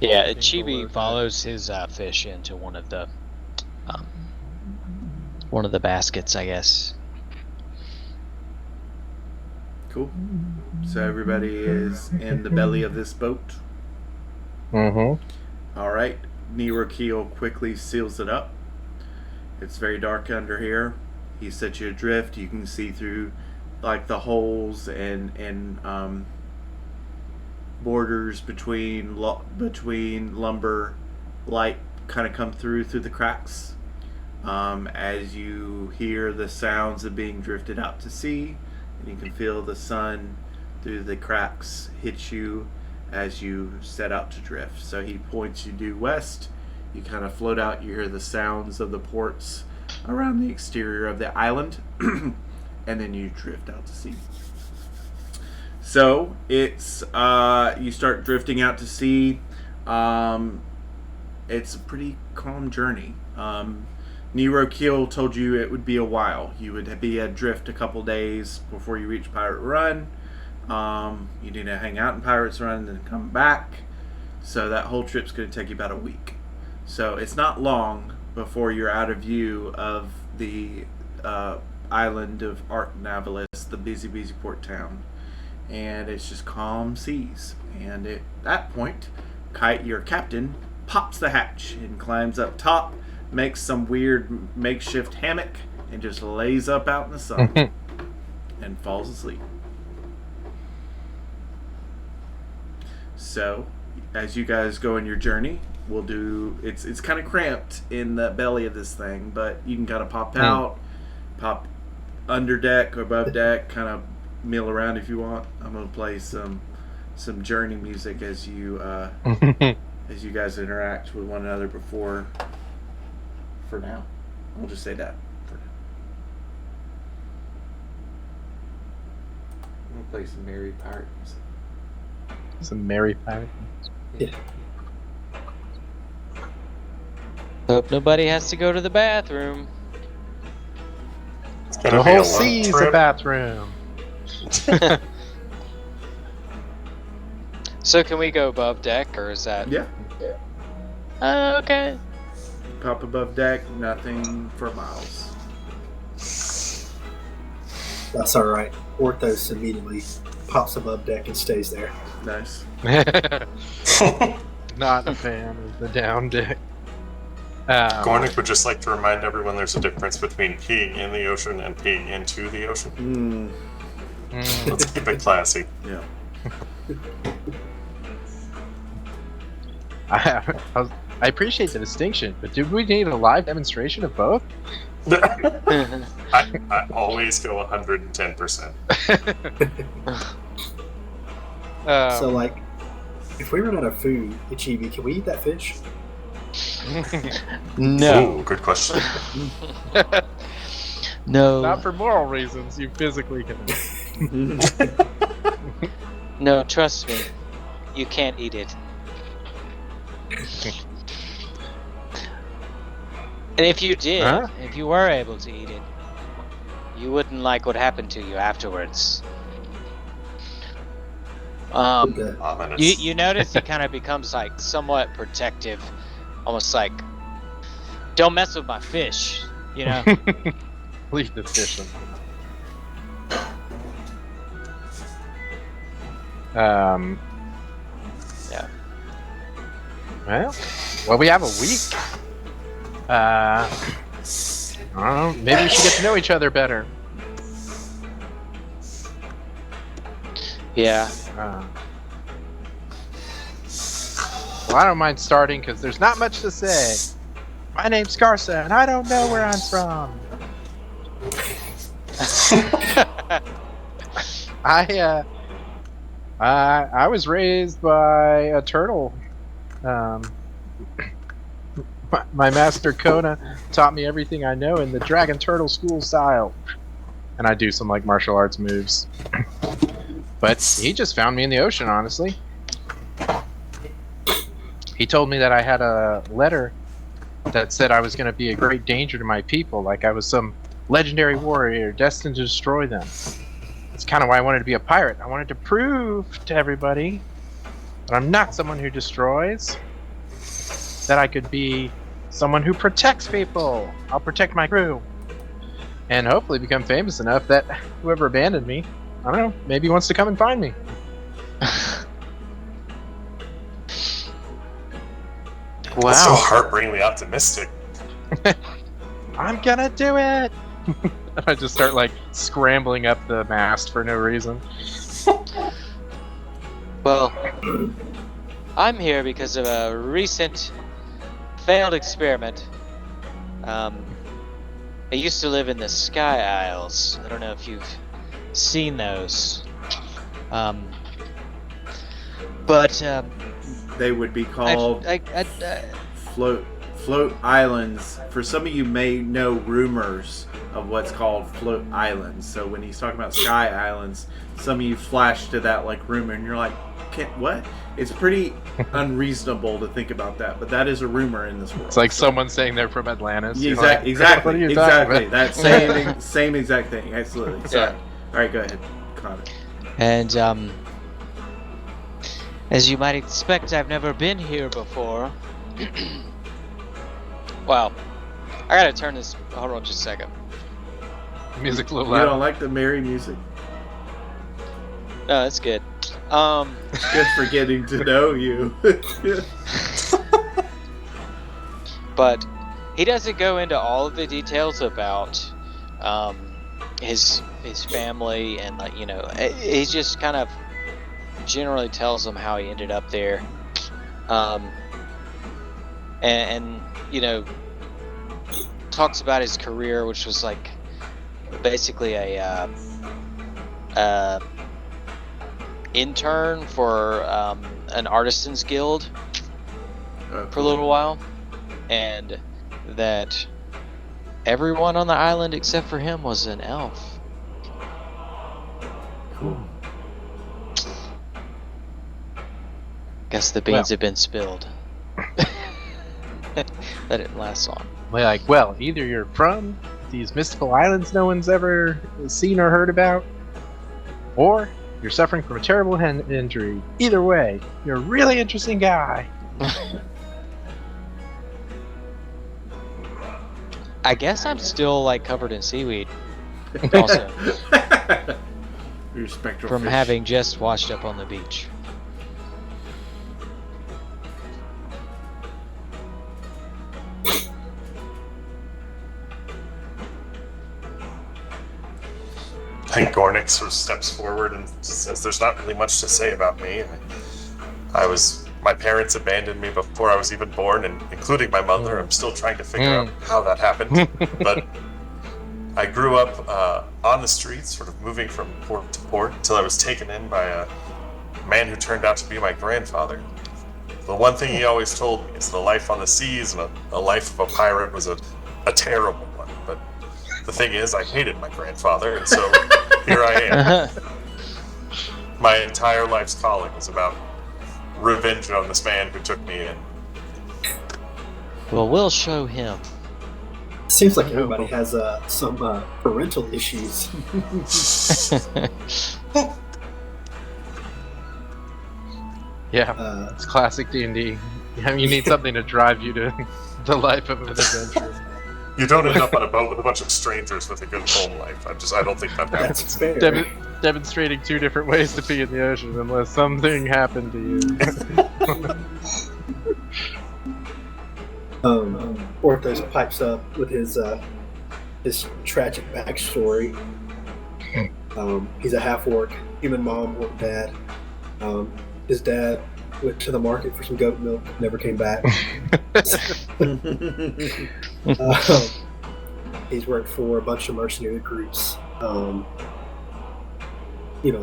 C: Yeah, Chibi follows his fish into one of the baskets, I guess.
A: Cool. So everybody is in the belly of this boat.
B: Mm-hmm.
A: All right. Nero Keel quickly seals it up. It's very dark under here. He sets you adrift. You can see through the holes and borders between lumber. Light kind of come through the cracks as you hear the sounds of being drifted out to sea, and you can feel the sun through the cracks hit you as you set out to drift. So he points you due west. You kind of float out. You hear the sounds of the ports around the exterior of the island, and then you drift out to sea. So it's you start drifting out to sea. It's a pretty calm journey. Nero Keel told you it would be a while. You would be adrift a couple days before you reach Pirate Run. You need to hang out in Pirates Run and then come back. So that whole trip's going to take you about a week. So it's not long before you're out of view of the island of Archnavalis, the busy port town. And it's just calm seas. And at that point, Kite, your captain, pops the hatch and climbs up top, makes some weird makeshift hammock, and just lays up out in the sun and falls asleep. So, as you guys go on your journey, we'll do. It's kind of cramped in the belly of this thing, but you can kind of pop out, pop under deck or above deck, kind of mill around if you want. I'm gonna play some journey music as you as you guys interact with one another before. For now, we'll just say that. For now, I'm gonna play some merry pirate music.
B: Some merry pirate.
E: Yeah.
C: Hope nobody has to go to the bathroom.
D: It's
B: The
D: gonna be a
B: whole
D: long
B: sea's a
D: trip.
B: bathroom.
C: So can we go above deck, or is that?
A: Yeah.
C: Okay.
A: Pop above deck, nothing for miles.
E: That's all right. Orthos immediately pops above deck and stays there.
A: Nice.
B: Not a fan of the down deck.
D: Gornick would just like to remind everyone there's a difference between peeing in the ocean and peeing into the ocean. Let's keep it classy.
A: Yeah.
B: I appreciate the distinction, but do we need a live demonstration of both?
D: I always go 110%.
E: So, like, if we run out of food at Chibi, can we eat that fish?
C: No.
D: Ooh, good question.
C: No.
B: Not for moral reasons. You physically can.
C: No, trust me. You can't eat it. And if you did,
B: Huh?
C: if you were able to eat it, you wouldn't like what happened to you afterwards.
E: Okay.
D: Ominous.
C: You notice it kind of becomes like somewhat protective, almost like, don't mess with my fish, you know?
B: Leave the fish in.
C: Yeah.
B: Well, we have a week. I don't know. Maybe we should get to know each other better.
C: Yeah.
B: Well, I don't mind starting because there's not much to say. My name's Garza, and I don't know where I'm from. I was raised by a turtle. My master Kona taught me everything I know in the dragon turtle school style, and I do some like martial arts moves. But he just found me in the ocean, honestly. He told me that I had a letter that said I was going to be a great danger to my people, like I was some legendary warrior destined to destroy them. That's kind of why I wanted to be a pirate. I wanted to prove to everybody that I'm not someone who destroys, that I could be someone who protects people. I'll protect my crew. And hopefully become famous enough that whoever abandoned me, I don't know, maybe wants to come and find me.
C: Wow.
D: That's so heartbreakingly optimistic.
B: I'm gonna do it! I just start like scrambling up the mast for no reason.
C: Well, I'm here because of a recent failed experiment. I used to live in the Sky Isles. I don't know if you've seen those. But
A: They would be called float islands. For some of you may know rumors of what's called float islands. So when he's talking about Sky Islands, some of you flash to that like rumor, and you're like, what? It's pretty unreasonable to think about that, but that is a rumor in this world.
B: It's like someone saying they're from Atlantis.
A: Yeah,
B: Like,
A: exactly.
B: what are you talking about?
A: That same exact thing. Absolutely. Sorry.
C: Yeah.
A: All right, go ahead, Connor.
C: And as you might expect, I've never been here before. Wow. I gotta turn this. Hold on just a second.
B: Music's a little
A: You
B: loud.
A: don't like the merry music?
C: No, that's good.
A: Good for getting to know you.
C: But he doesn't go into all of the details about his family and like he just kind of generally tells them how he ended up there, and talks about his career, which was like basically a intern for an artisans guild for a little while, and that everyone on the island except for him was an elf.
A: Cool.
C: Guess the beans have been spilled. That didn't last long.
B: Well, either you're from these mystical islands no one's ever seen or heard about, or you're suffering from a terrible injury. Either way, you're a really interesting guy.
C: I guess I'm still like covered in seaweed. Also,
A: Your spectral
C: from
A: fish.
C: having just washed up on the beach.
D: I think Gornick sort of steps forward and says, "There's not really much to say about me. My parents abandoned me before I was even born, and including my mother. I'm still trying to figure out how that happened. But I grew up on the streets, sort of moving from port to port, until I was taken in by a man who turned out to be my grandfather. The one thing he always told me is the life on the seas and a life of a pirate was a terrible one. But the thing is, I hated my grandfather, and so here I am. My entire life's calling is about revenge on this man who took me in."
C: Well, we'll show him.
E: Seems like everybody has some parental issues.
B: Yeah, it's classic D&D. You need something to drive you to the life of an adventurer.
D: You don't end up on a boat with a bunch of strangers with a good home life. I don't think that happens.
E: That's fair.
B: Demonstrating 2 different ways to be in the ocean unless something happened to you.
E: Orthos pipes up with his tragic backstory. He's a half-orc, human mom, orc dad. His dad went to the market for some goat milk, never came back. He's worked for a bunch of mercenary groups,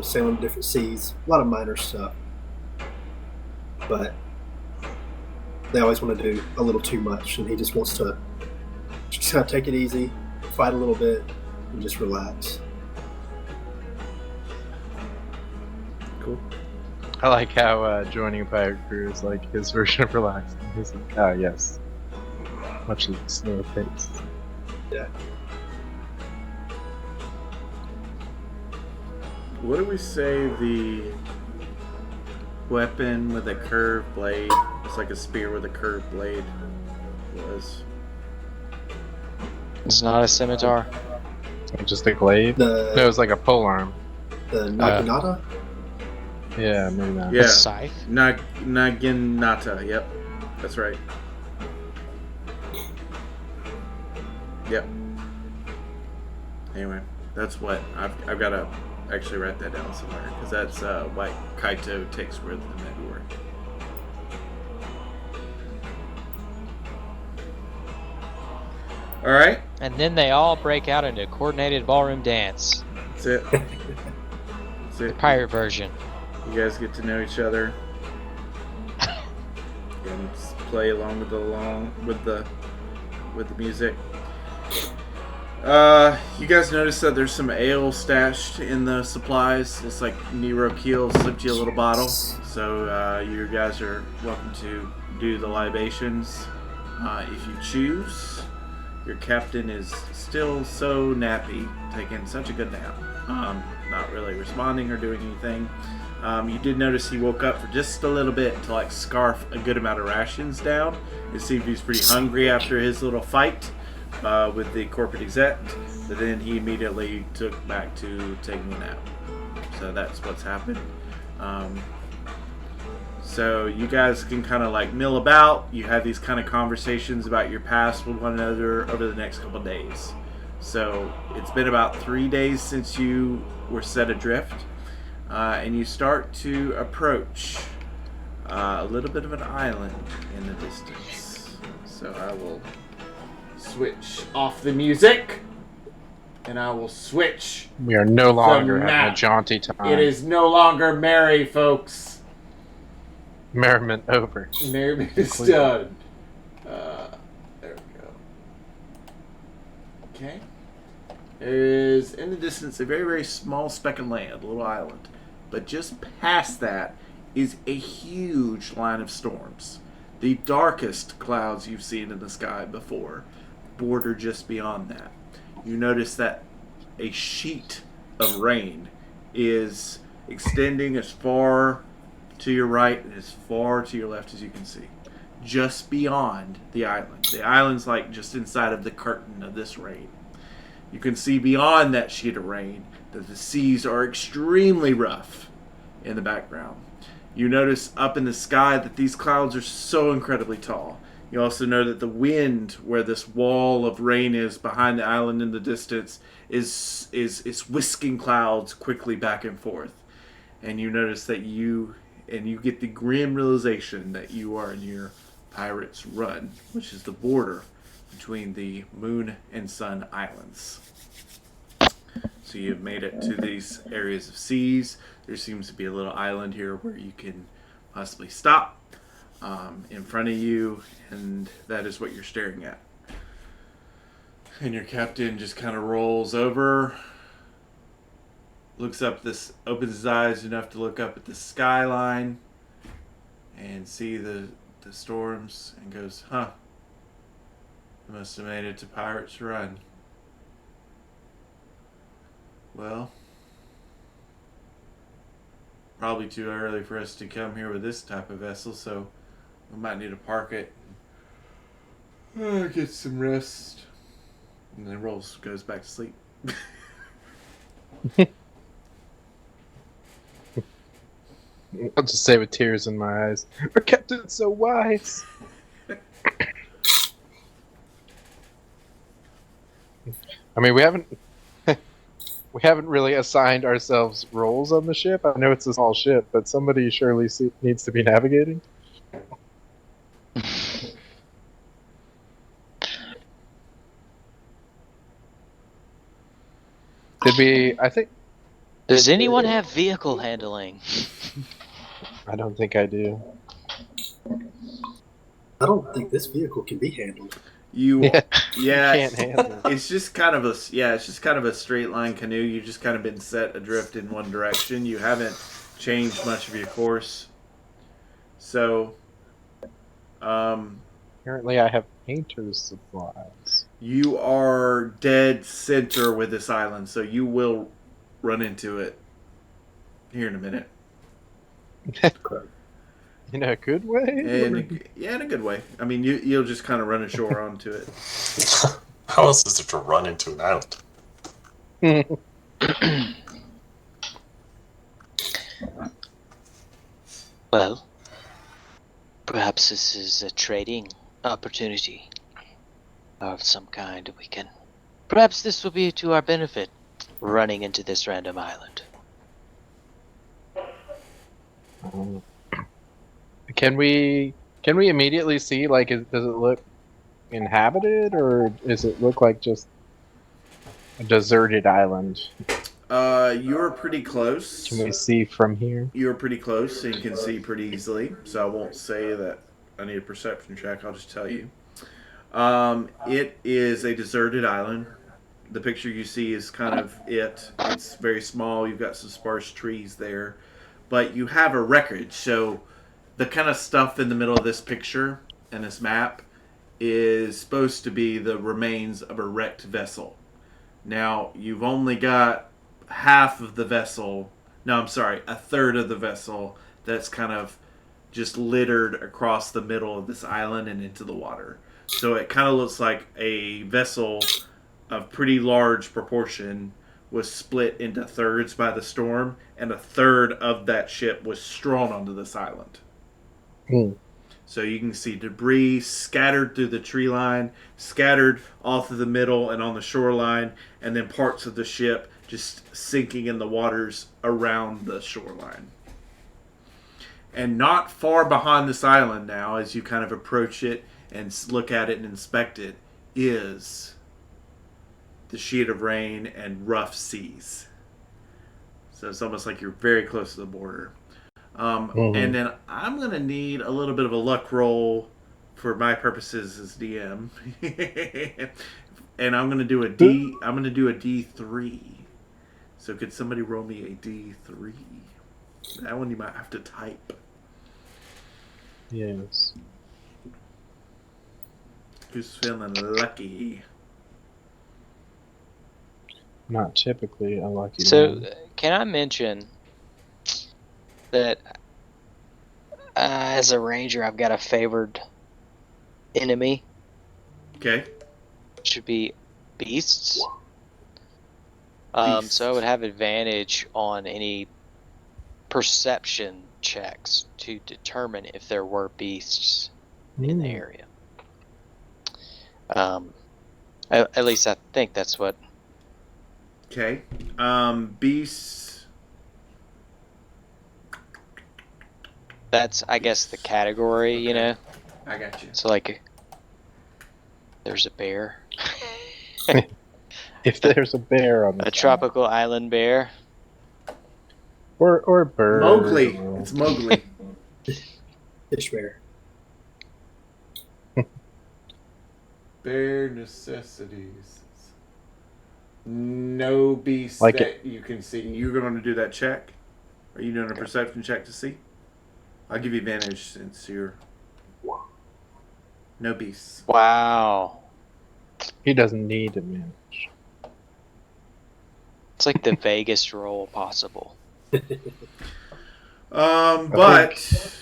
E: sailing different seas, a lot of minor stuff. But they always want to do a little too much, and he just wants to just kind of take it easy, fight a little bit, and just relax.
A: Cool.
B: I like how joining a pirate crew is like his version of relaxing. He's like, yes. Much like slow pace.
E: Yeah.
A: What do we say the weapon with a curved blade? It's like a spear with a curved blade was.
C: It's not a scimitar.
B: Just a glaive? No, it was like a polearm.
E: The Naginata?
B: Yeah, maybe not.
A: Yeah.
C: A scythe?
A: Naginata, yep. That's right. Yep. Anyway, that's what I've got to actually write that down somewhere, because that's what Kaito takes with him everywhere. All right.
C: And then they all break out into a coordinated ballroom dance.
A: That's it. That's
C: The
A: it.
C: pirate version.
A: You guys get to know each other and just play along with the music. You guys notice that there's some ale stashed in the supplies. Looks like Nero Keel slipped you a little bottle, so you guys are welcome to do the libations if you choose. Your captain is still so nappy, taking such a good nap, not really responding or doing anything. You did notice he woke up for just a little bit to like scarf a good amount of rations down and see if he's pretty hungry after his little fight with the corporate exec, but then he immediately took back to taking a nap. So that's what's happened. So you guys can kind of like mill about. You have these kind of conversations about your past with one another over the next couple of days. So it's been about 3 days since you were set adrift, and you start to approach a little bit of an island in the distance. So I will switch off the music, and I will switch.
B: We are no longer
A: From
B: having
A: now.
B: a jaunty time.
A: It is no longer merry, folks.
B: Merriment over.
A: Merriment is done. There we go. Okay. There's in the distance a very, very small speck of land, a little island. But just past that is a huge line of storms. The darkest clouds you've seen in the sky before border just beyond that. You notice that a sheet of rain is extending as far to your right and as far to your left as you can see. Just beyond the island. The island's like just inside of the curtain of this rain. You can see beyond that sheet of rain that the seas are extremely rough in the background. You notice up in the sky that these clouds are so incredibly tall. You also know that the wind, where this wall of rain is behind the island in the distance, is whisking clouds quickly back and forth. And you notice that you get the grim realization that you are near Pirates Run, which is the border between the Moon and Sun Islands. So you've made it to these areas of seas. There seems to be a little island here where you can possibly stop in front of you, and that is what you're staring at. And your captain just kind of rolls over, looks up opens his eyes enough to look up at the skyline and see the storms, and goes, "Huh, I must have made it to Pirates Run. Well, probably too early for us to come here with this type of vessel, so we might need to park it and get some rest." And then goes back to sleep.
B: I'll just say with tears in my eyes, our captain's so wise. I mean, we haven't really assigned ourselves roles on the ship. I know it's a small ship, but somebody surely needs to be navigating.
C: Does anyone have vehicle handling?
B: I don't think I do.
E: I don't think this vehicle can be handled.
A: Yeah,
B: can't handle it.
A: It's just kind of a straight line canoe. You've just kind of been set adrift in one direction. You haven't changed much of your course. So,
B: apparently I have painter's supplies.
A: You are dead center with this island, so you will run into it here in a minute.
B: In a good way?
A: In a good way. I mean, you'll just kind of run ashore onto it.
D: How else is it to run into an island?
C: Well, perhaps this is a trading opportunity of some kind. Perhaps this will be to our benefit, running into this random island.
B: Can we immediately see, like, does it look inhabited, or does it look like just a deserted island?
A: You're pretty close.
B: Can we see from here?
A: You're pretty close, so you can see pretty easily. So I won't say that I need a perception check. I'll just tell you. It is a deserted island. The picture you see is kind of it. It's very small. You've got some sparse trees there. But you have a wreckage. So the kind of stuff in the middle of this picture and this map is supposed to be the remains of a wrecked vessel. Now, you've only got half of the vessel. No, I'm sorry, a third of the vessel that's kind of just littered across the middle of this island and into the water. So it kind of looks like a vessel of pretty large proportion was split into thirds by the storm, and a third of that ship was strewn onto this island. So you can see debris scattered through the tree line, scattered off of the middle and on the shoreline, and then parts of the ship just sinking in the waters around the shoreline. And not far behind this island now, as you kind of approach it and look at it and inspect it, is the sheet of rain and rough seas. So it's almost like you're very close to the border. And then I'm going to need a little bit of a luck roll for my purposes as DM. And I'm going to do a D3. So could somebody roll me a D3? That one you might have to type.
B: Yes.
A: Who's feeling lucky?
B: Not typically a lucky
C: So,
B: man.
C: can I mention that as a ranger, I've got a favored enemy?
A: Okay.
C: Should be beasts.
A: Beasts.
C: So I would have advantage on any perception checks to determine if there were beasts in the area. At least I think that's what.
A: Okay. Beasts.
C: That's, I guess, the category, you know?
A: I got you.
C: So, like, there's a bear.
B: If there's a bear on the
C: A tropical island bear.
B: Or a bird.
A: Mowgli. It's Mowgli.
E: Fish bear.
A: Bare necessities. No beast
B: Like
A: that you can see. You're going to do that check? Are you doing a perception check to see? I'll give you advantage since you're... No beasts.
C: Wow.
B: He doesn't need advantage.
C: It's like the vaguest roll possible.
A: But...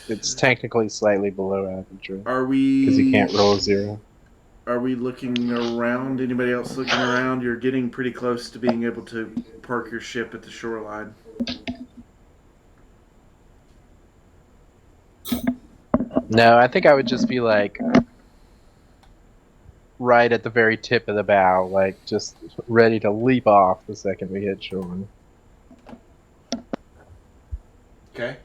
B: It's technically slightly below average, right?
A: Are we...
B: Because you can't roll a 0.
A: Are we looking around? Anybody else looking around? You're getting pretty close to being able to park your ship at the shoreline.
B: No, I think I would just be like right at the very tip of the bow, like just ready to leap off the second we hit shore.
A: Okay.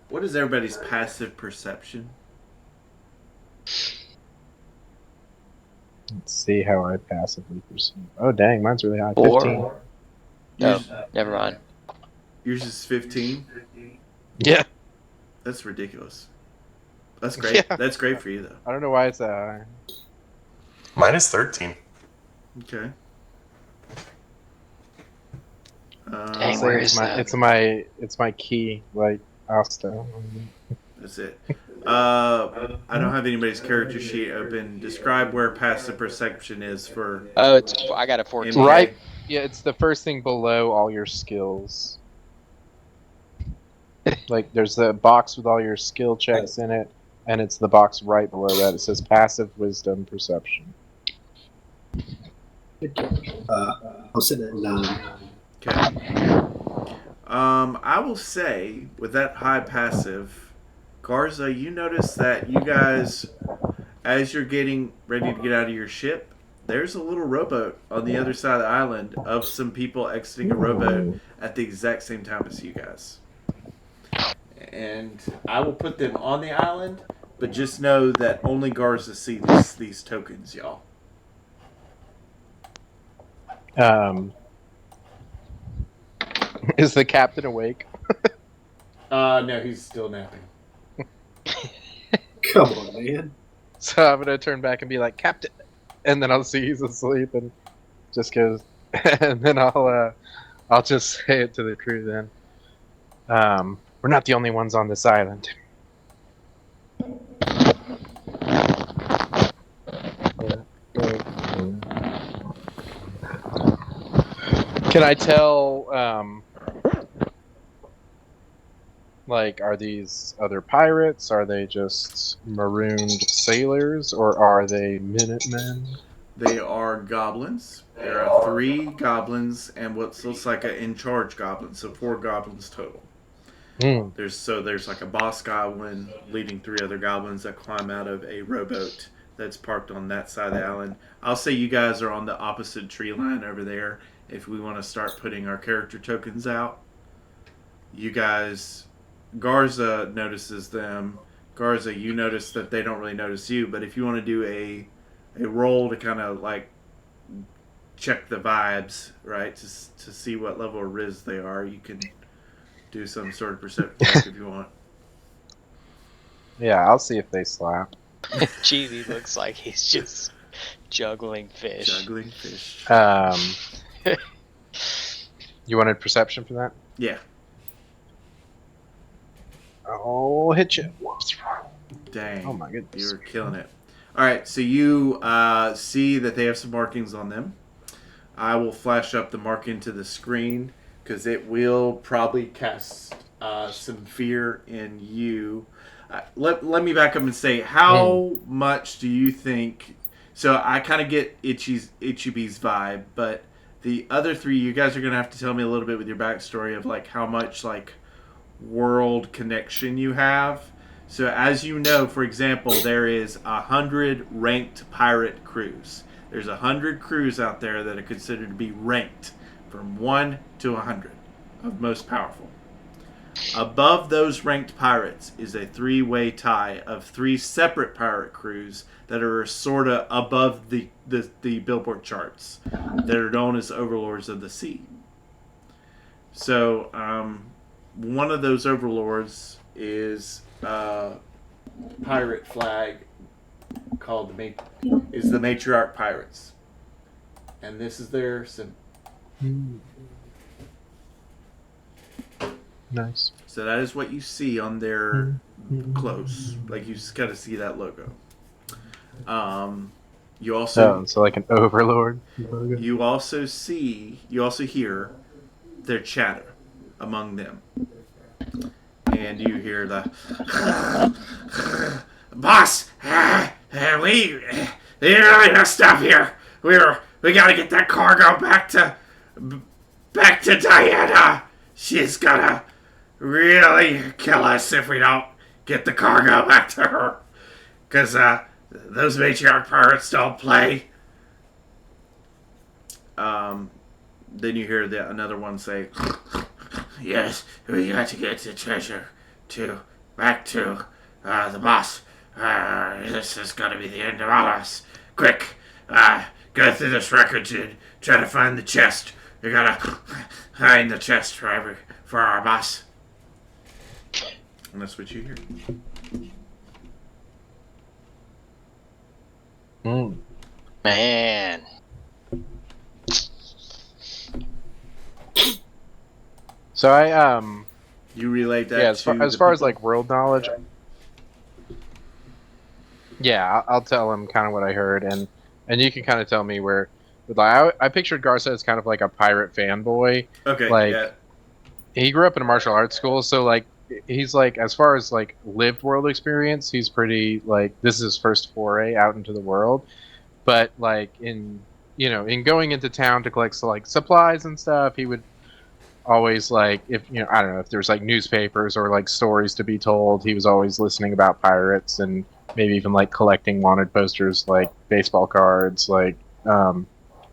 A: What is everybody's passive perception?
B: Let's see how I passively perceive. Oh, dang, mine's really high.
C: 4.
B: 15.
C: No, never mind.
A: Yours is 15?
B: Yeah.
A: That's ridiculous. That's great.
B: Yeah.
A: That's great for you, though.
B: I don't know why it's that high.
D: Mine is 13.
A: Okay.
C: Dang,
B: So
C: where
B: it's
C: is
B: my,
C: that?
B: It's my key, like Asta.
A: That's it. I don't have anybody's character sheet open. Describe where passive perception is for...
C: Oh, I got a 14.
A: MK.
B: Right. Yeah, it's the first thing below all your skills. Like, there's the box with all your skill checks in it, and it's the box right below that. It says passive wisdom perception.
E: I'll sit at 9.
A: Okay. I will say, with that high passive, Garza, you notice that you guys, as you're getting ready to get out of your ship, there's a little rowboat on the other side of the island of some people exiting a rowboat at the exact same time as you guys. And I will put them on the island, but just know that only Garza sees these tokens, y'all.
B: Is the captain awake?
A: No, he's still napping.
E: Come on, man.
B: So I'm gonna turn back and be like, Captain, and then I'll see he's asleep and just goes, and then I'll just say it to the crew then. We're not the only ones on this island. Can I tell, like, are these other pirates? Are they just marooned sailors? Or are they Minutemen?
A: They are goblins. There are 3 goblins and what looks like an in-charge goblin, so 4 goblins total. There's like a boss goblin leading 3 other goblins that climb out of a rowboat that's parked on that side of the island. I'll say you guys are on the opposite tree line over there if we want to start putting our character tokens out. You guys, Garza notices them. Garza, you notice that they don't really notice you, but if you want to do a roll to kind of like check the vibes, right, to see what level of Riz they are, you can do some sort of perception check if you want.
B: Yeah, I'll see if they slap.
C: Cheesy looks like he's just Juggling fish.
A: Juggling fish.
B: You wanted perception for that?
A: Yeah.
B: I'll hit you.
A: Dang.
B: Oh my goodness.
A: You're killing it. All right, so you see that they have some markings on them. I will flash up the marking to the screen because it will probably cast some fear in you. Let me back up and say, how much do you think... So I kind of get Itchy Bee's vibe, but the other three, you guys are going to have to tell me a little bit with your backstory of like how much like world connection you have. So as you know, for example, there is 100 ranked pirate crews. There's 100 crews out there that are considered to be ranked from 1 to 100 of most powerful. Above those ranked pirates is a three-way tie of 3 separate pirate crews that are sort of above the billboard charts that are known as overlords of the sea. So one of those overlords is pirate flag called the Matriarch Pirates, and this is their symbol.
B: Nice.
A: So that is what you see on their clothes. Like you just kind of see that logo. You also
B: so like an overlord logo.
A: You also hear their chatter among them, and you hear the boss. We really messed up here. We gotta get that cargo back to Diana. She's gonna really kill us if we don't get the cargo back to her. Because those matriarch pirates don't play. Then you hear another one say, yes, we got to get the treasure back to the boss. This is going to be the end of all of us. Quick, go through this record and try to find the chest. We gotta find the chest for our boss. And that's what you hear.
C: Man.
B: So I
A: you relayed that.
B: Yeah, as far as like world knowledge. Yeah, I'll tell him kind of what I heard, and you can kind of tell me where. Like, I pictured Garza as kind of like a pirate fanboy.
A: Okay.
B: Like,
A: yeah.
B: He grew up in a martial arts school, so like he's like, as far as like lived world experience, he's pretty like, this is his first foray out into the world. But like in going into town to collect like supplies and stuff, he would always like, if I don't know, if there's like newspapers or like stories to be told, he was always listening about pirates and maybe even like collecting wanted posters, like baseball cards, like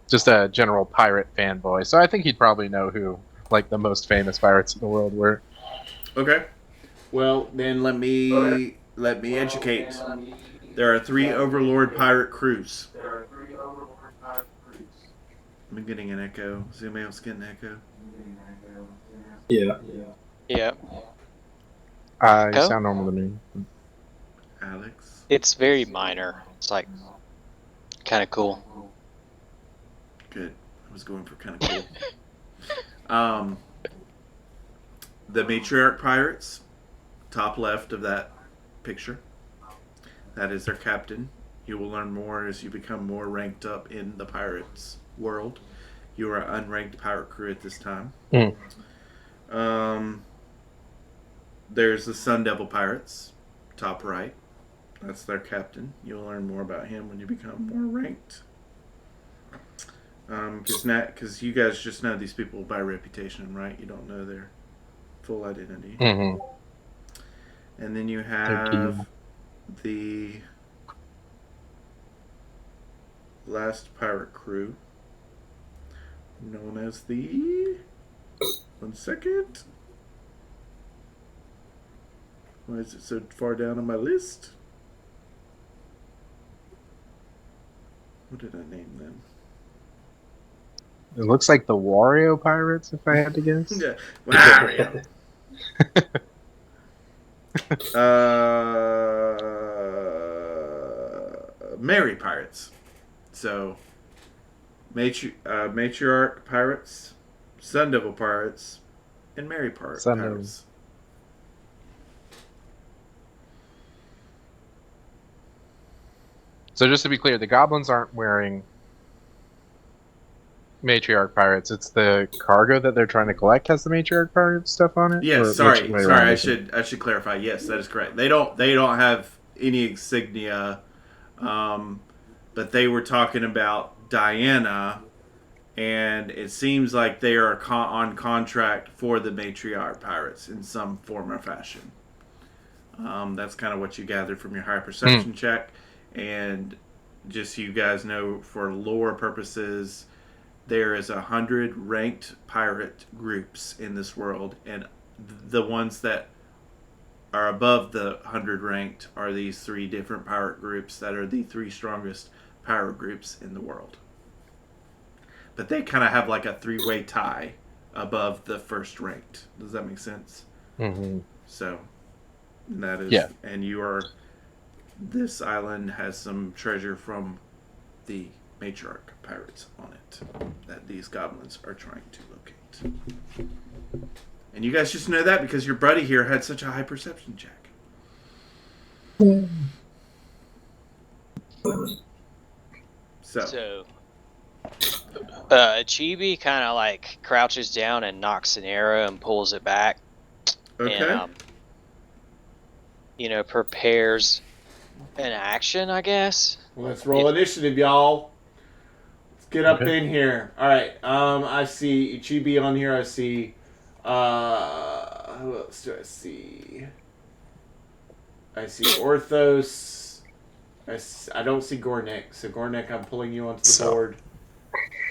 B: just a general pirate fanboy. So I think he'd probably know who like the most famous pirates in the world were.
A: Okay. Well, then let me educate. There are 3 Overlord pirate crews. I'm getting an echo. Is anybody else getting an echo?
E: Yeah.
C: Yeah.
B: You sound normal to me.
A: Alex?
C: It's very minor. It's like kind of cool.
A: Good. I was going for kind of cool. The Matriarch Pirates, top left of that picture. That is their captain. You will learn more as you become more ranked up in the pirates world. You are an unranked pirate crew at this time. There's the Sun Devil Pirates, top right. That's their captain. You'll learn more about him when you become more ranked. Because you guys just know these people by reputation, right? You don't know their full identity.
B: Mm-hmm.
A: And then you have the last pirate crew, known as the... One second. Why is it so far down on my list? What did I name them?
B: It looks like the Wario Pirates, if I had to guess.
A: Yeah, Wario. Merry Pirates. So, Matriarch Pirates, Sun Devil Pirates, and Mary Pirates.
B: So just to be clear, the goblins aren't wearing Matriarch Pirates. It's the cargo that they're trying to collect has the Matriarch Pirate stuff on it.
A: Yes, sorry. I should clarify. Yes, that is correct. They don't have any insignia, but they were talking about Diana, and it seems like they are on contract for the Matriarch Pirates in some form or fashion. That's kind of what you gathered from your high perception check. And just so you guys know, for lore purposes, there is 100 ranked pirate groups in this world, and the ones that are above the 100 ranked are these 3 different pirate groups that are the 3 strongest pirate groups in the world. But they kind of have like a 3-way tie above the first ranked. Does that make sense?
B: Mm-hmm.
A: So that is, and you are. This island has some treasure from the Matriarch Pirates on it that these goblins are trying to locate. And you guys just know that because your buddy here had such a high perception check.
C: So Chibi kind of like crouches down and knocks an arrow and pulls it back.
A: Okay.
C: And, prepares an action, I guess.
A: Well, let's roll initiative, y'all. Let's get up in here. All right. I see Ichibi on here. I see. Who else do I see? I see Orthos. I don't see Gornick. So Gornick, I'm pulling you onto the board.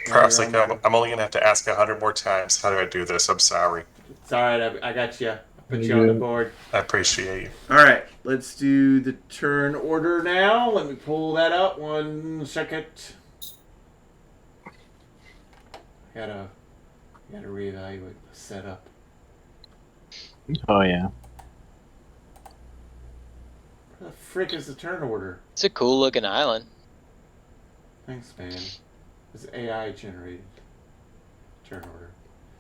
D: Perhaps I'm only gonna have to ask 100 more times. How do I do this? I'm sorry.
A: It's all right. I got you. Put you on the board.
D: I appreciate you.
A: All right, let's do the turn order now. Let me pull that up. 1 second. Gotta reevaluate the setup.
B: Oh yeah.
A: What the frick is the turn order?
C: It's a cool looking island.
A: Thanks, man. It's AI generated turn order.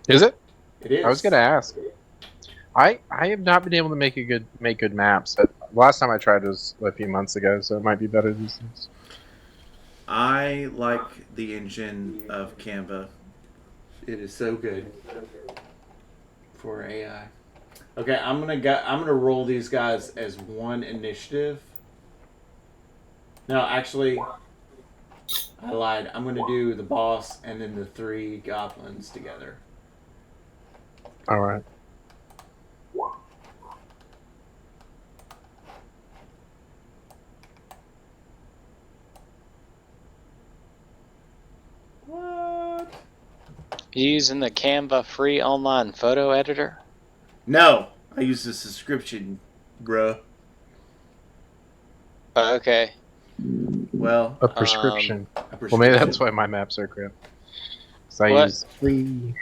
B: Is it?
A: It is.
B: I was gonna ask. I have not been able to make good maps. But last time I tried was a few months ago, so it might be better these days.
A: I like the engine of Canva. It is so good for AI. Okay, I'm gonna roll these guys as 1 initiative. No, actually, I lied. I'm gonna do the boss and then the 3 goblins together.
B: All right.
A: What?
C: You using the Canva free online photo editor?
A: No, I use the subscription, bruh.
C: Okay.
A: Well,
B: A prescription. Well, maybe that's why my maps are crap. So I use free.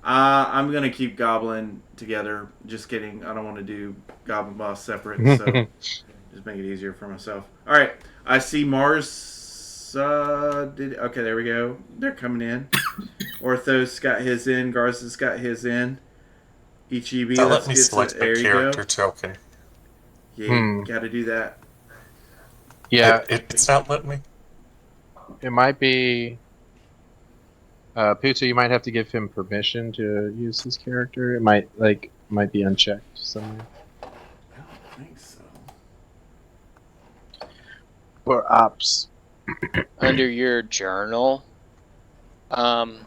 A: I'm gonna keep Goblin together. Just kidding. I don't want to do Goblin Boss separate, so just make it easier for myself. All right. I see Mars. Okay, there we go. They're coming in. Orthos got his in. Garza's got his in. Ichibi.
D: Now let me select my character token.
A: Yeah, you got to do that.
B: Yeah,
D: it's not letting me.
B: It might be. PU2, you might have to give him permission to use his character. It might be unchecked somewhere.
A: I don't think so.
B: Or ops.
C: Under your journal, do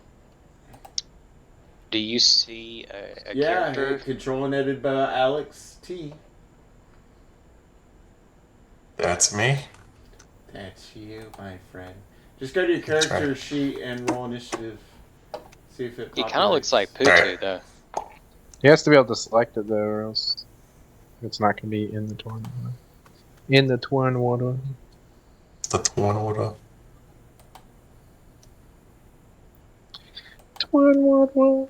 C: you see a character?
A: Yeah, control and edited by Alex T.
D: That's me.
A: That's you, my friend. Just go to your character sheet and roll initiative. See if it.
C: He kind of looks like PU2 though.
B: He has to be able to select it though, or else it's not going to be in the torn order. In the torn order.
D: The torn order.
B: Torn order.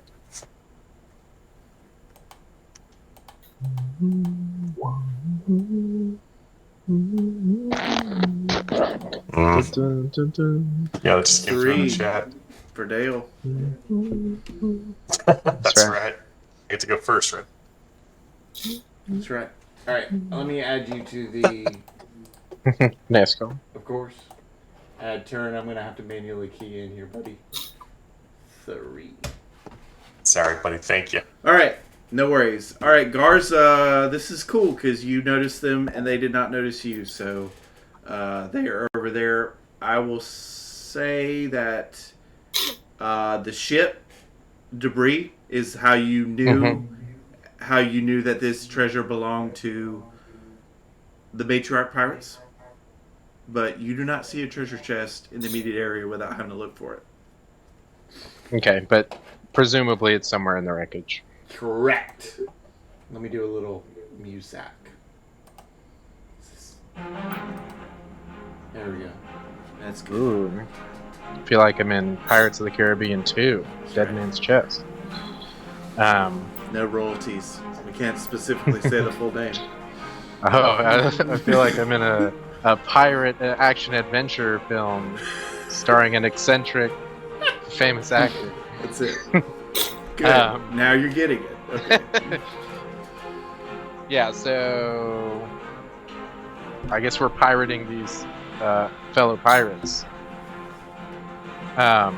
B: Dun, dun, dun.
D: Yeah, let's just keep through the
A: 3
D: chat.
A: for Dale.
D: That's
B: right.
D: right. I get to go first, right?
A: That's right. All right, let me add you to the.
B: NASCAR.
A: Of course. Add turn. I'm gonna have to manually key in here, buddy. 3.
D: Sorry, buddy. Thank you.
A: All right, no worries. All right, Garza, this is cool because you noticed them and they did not notice you, so they are over there. I will say that the ship debris is how you knew that this treasure belonged to the matriarch pirates, but you do not see a treasure chest in the immediate area without having to look for it.
B: Okay, but presumably it's somewhere in the wreckage.
A: Correct. Let me do a little music. There we go. That's good.
B: Ooh. I feel like I'm in Pirates of the Caribbean 2, Dead Man's Chest.
A: No royalties. We can't specifically say the full name.
B: I feel like I'm in a pirate action adventure film starring an eccentric famous actor.
A: That's it. Good. Now you're getting it. Okay.
B: Yeah, so I guess we're pirating these fellow pirates. Yeah,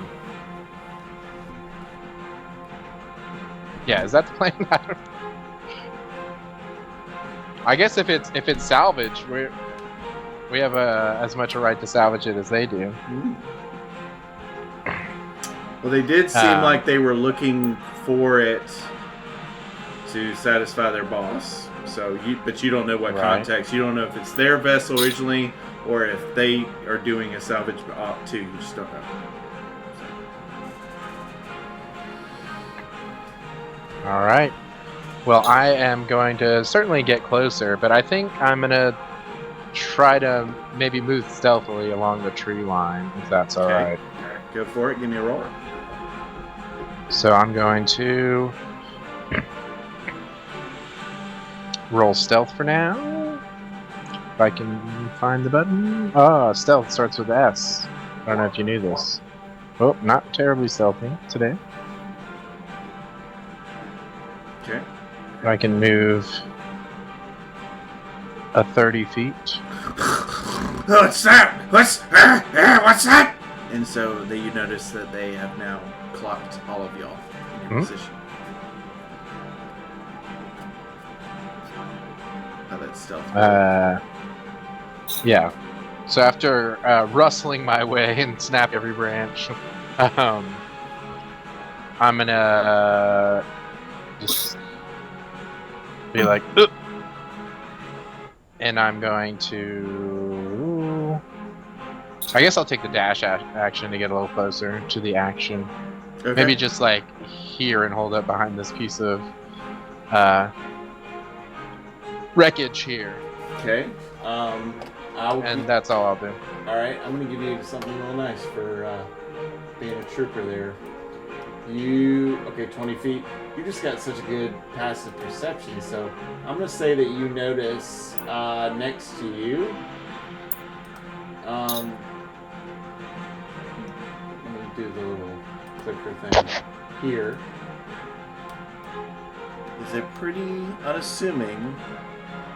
B: is that the plan? I guess if it's salvage, we have as much a right to salvage it as they do.
A: Well, they did seem like they were looking for it to satisfy their boss. So, but you don't know what context. You don't know if it's their vessel originally or if they are doing a salvage op too. You just don't know.
B: All right. Well, I am going to certainly get closer, but I think I'm going to try to maybe move stealthily along the tree line, if that's all right.
A: Go for it. Give me a roll.
B: So I'm going to roll stealth for now. If I can find the button. Oh, stealth starts with S. I don't know if you knew this. Oh, not terribly stealthy today.
A: Okay.
B: I can move 30 feet.
A: What's that? What's that? And so you notice that they have now clocked all of y'all in your position. Oh, that's stealth.
B: Yeah. So after rustling my way and snap every branch, I'm gonna just be like, ugh! And I'm going to. I guess I'll take the dash action to get a little closer to the action. Okay. Maybe just like here and hold up behind this piece of wreckage here.
A: Okay.
B: That's all I'll do.
A: All right, I'm gonna give you something real nice for being a trooper there. 20 feet. You just got such a good passive perception, so I'm gonna say that you notice next to you. Let me do the little clicker thing here. Is a pretty unassuming,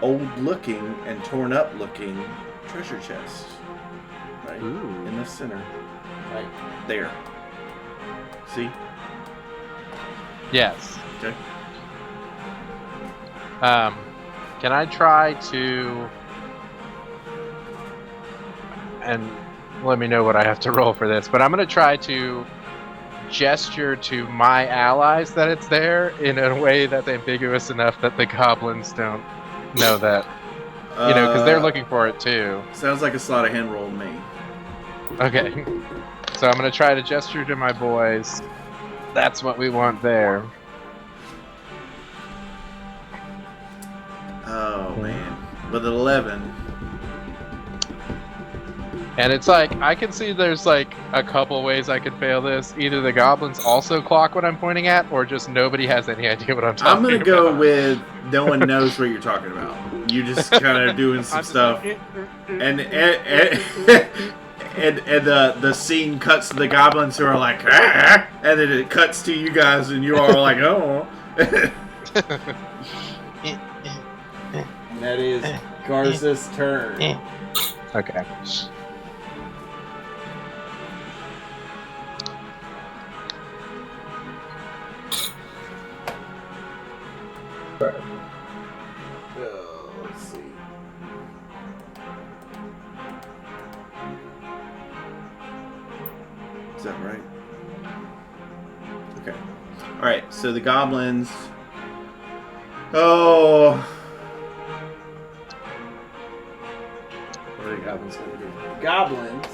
A: old-looking and torn-up-looking treasure chest, right in the center, right there. See?
B: Yes.
A: Okay.
B: Can I try to, and let me know what I have to roll for this, but I'm going to try to gesture to my allies that it's there in a way that's ambiguous enough that the goblins don't know that, because they're looking for it too.
A: Sounds like a sleight of hand roll to me.
B: Okay. So I'm going to try to gesture to my boys. That's what we want there.
A: Oh, man. With an 11.
B: And it's like, I can see there's like a couple ways I could fail this. Either the goblins also clock what I'm pointing at, or just nobody has any idea what I'm talking about.
A: I'm gonna go with no one knows what you're talking about. You just kind of doing some stuff, and the scene cuts to the goblins who are like, ah! And then it cuts to you guys, and you are like, oh. And that is Garza's turn.
B: Okay.
A: Let's see. Is that right? Okay. Alright, so the goblins. Oh. What are the goblins going to do? The goblins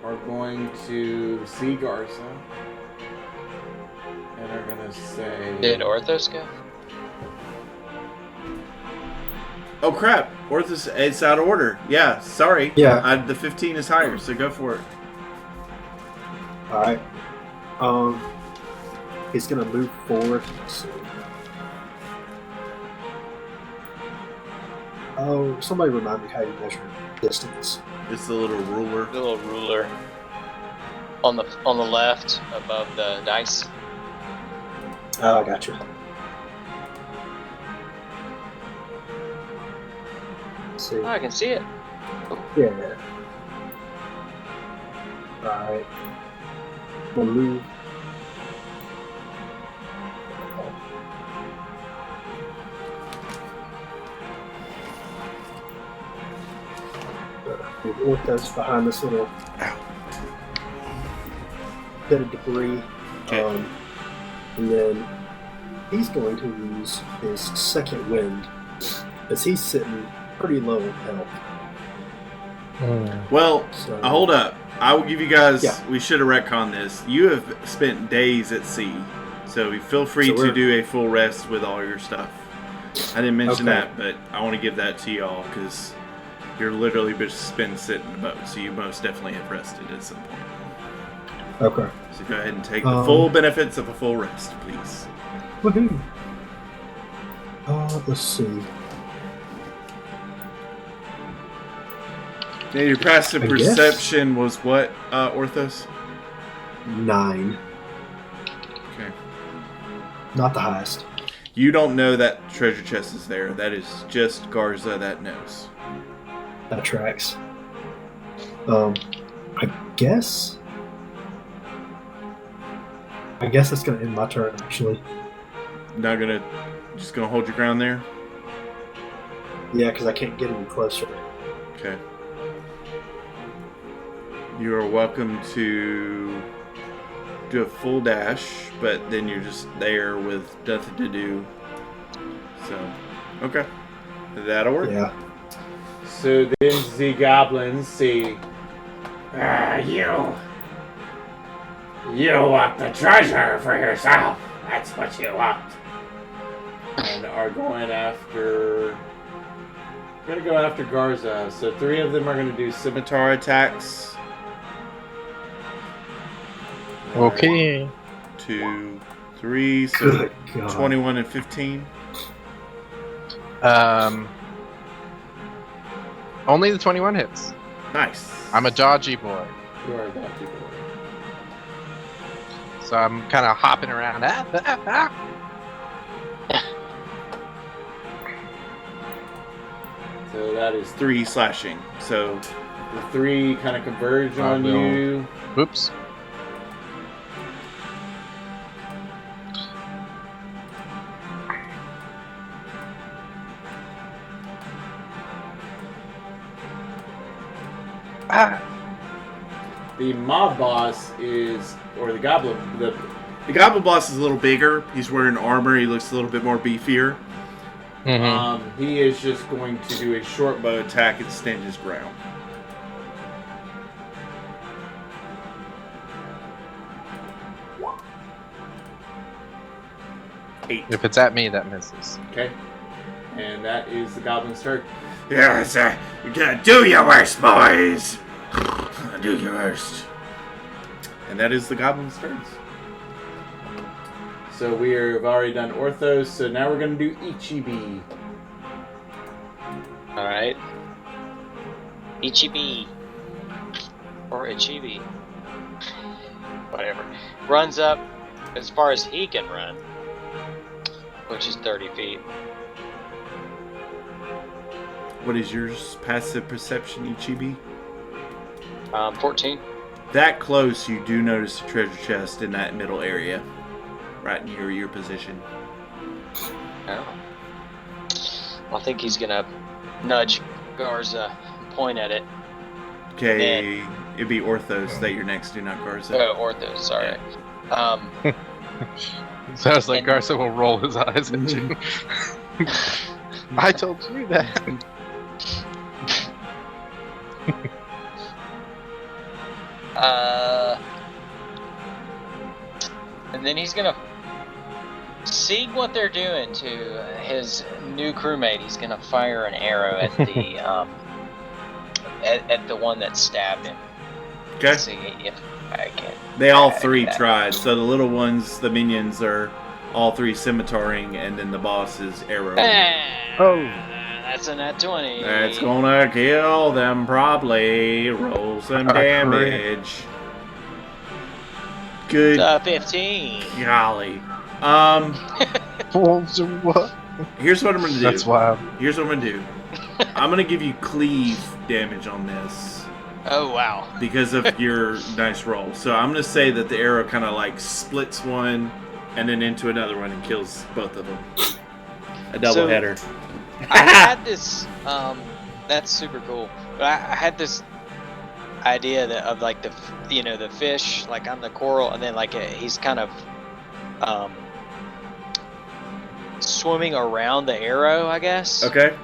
A: are going to see Garza. And are going to say...
C: Did Orthos go?
A: Oh crap! Orthos, it's out of order. Yeah, sorry.
E: Yeah.
A: The 15 is higher, so go for it.
E: Alright. He's gonna move forward. Oh, somebody remind me how you measure distance.
A: It's the little ruler.
C: The little ruler on the left above the dice.
E: Oh, I got you. See.
C: Oh, I can see it.
E: Yeah. Alright. We'll move. Orthos behind this little bit of debris.
A: Okay.
E: And then he's going to use his second wind as he's sitting pretty low in health.
A: Well,
E: So,
A: hold up. I will give you guys...
E: Yeah.
A: We should have retconned this. You have spent days at sea, so feel free to do a full rest with all your stuff. I didn't mention
E: Okay.
A: that, but I want to give that to y'all, because you're literally just been sitting in the boat, so you most definitely have rested at some point.
E: Okay.
A: So go ahead and take the full benefits of a full rest, please.
E: Woohoo! Let's see.
A: Now, your passive
E: I guess.
A: perception was what, Orthos?
E: 9.
A: Okay.
E: Not the highest.
A: You don't know that treasure chest is there. That is just Garza that knows.
E: That tracks. I guess that's gonna end my turn, actually.
A: Just gonna hold your ground there?
E: Yeah, because I can't get any closer.
A: Okay. You are welcome to do a full dash, but then you're just there with nothing to do. So, okay. That'll work.
E: Yeah.
A: So then the goblins see, you want the treasure for yourself. That's what you want. And are going after Garza. So 3 of them are going to do scimitar attacks.
B: Okay.
A: 1, 2, 3, so
E: Good God.
A: 21 and 15.
B: Only the 21 hits.
A: Nice.
B: I'm a dodgy boy,
A: You are a dodgy boy.
B: so I'm kind of hopping around.
A: So that is 3 slashing. So the 3 kind of converge on
B: will.
A: you.
B: Oops.
A: The mob boss is, or the goblin, the goblin boss is a little bigger. He's wearing armor. He looks a little bit more beefier.
B: Mm-hmm.
A: He is just going to do a short bow attack and stand his ground. Eight.
B: If it's at me, that misses.
A: Okay. And that is the goblin's turn. Yes, do your worst, boys. Do your worst. And that is the goblins' turns. So we've already done Orthos, so now we're going to do Ichibi.
C: Alright. Ichibi. Or Ichibi. Whatever. Runs up as far as he can run, which is 30 feet.
A: What is your passive perception, Ichibi?
C: 14.
A: That close, you do notice a treasure chest in that middle area. Right near your position.
C: Oh. I think he's gonna nudge Garza, point at it.
A: Okay, it'd be Orthos that you're next to, not Garza.
C: Oh, Orthos, sorry.
B: Sounds like Garza will roll his eyes at you. I told you that.
C: And then he's gonna seeing what they're doing to his new crewmate. He's gonna fire an arrow at the at the one that stabbed him.
A: Okay.
C: See if I can.
A: They all three tried. So the little ones, the minions, are all three scimitaaring, and then the boss is arrow.
B: Oh.
C: That's a nat 20.
A: That's gonna kill them probably. Roll some damage. Good.
C: 15.
A: Golly.
B: What?
A: Here's what I'm gonna do.
B: That's wild.
A: Here's what I'm gonna do. I'm gonna give you cleave damage on this.
C: Oh wow.
A: Because of your nice roll. So I'm gonna say that the arrow kind of like splits one and then into another one and kills both of them. A double header.
C: I had this. That's super cool. But I had this idea of like the fish like on the coral, and then like he's kind of swimming around the arrow, I guess.
A: Okay.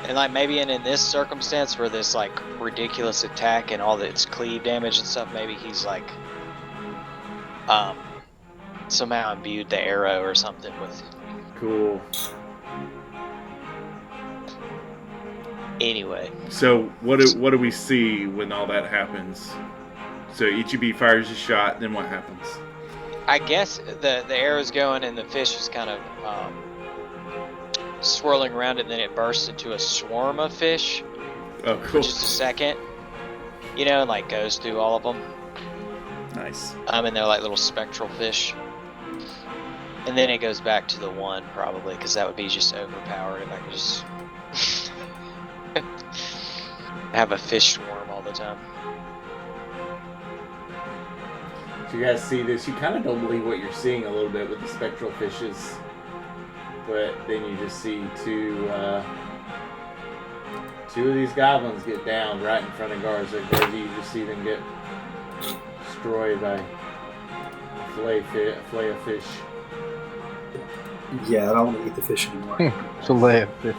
C: And like maybe in this circumstance where this like ridiculous attack and all its cleave damage and stuff, maybe he's like somehow imbued the arrow or something with.
A: Cool.
C: Anyway.
A: So what do we see when all that happens? So Ichibi fires a shot, then what happens?
C: I guess the arrow's going and the fish is kind of swirling around, and then it bursts into a swarm of fish.
A: Oh, cool.
C: For just a second. And like goes through all of them.
A: Nice.
C: And they're like little spectral fish. And then it goes back to the one, probably, because that would be just overpowered if I could just have a fish swarm all the time.
A: So you guys see this, you kind of don't believe what you're seeing a little bit with the spectral fishes, but then you just see two of these goblins get downed right in front of Garza. You just see them get destroyed by a fillet of fish.
E: Yeah, I don't want to eat the fish anymore.
B: Fillet of fish.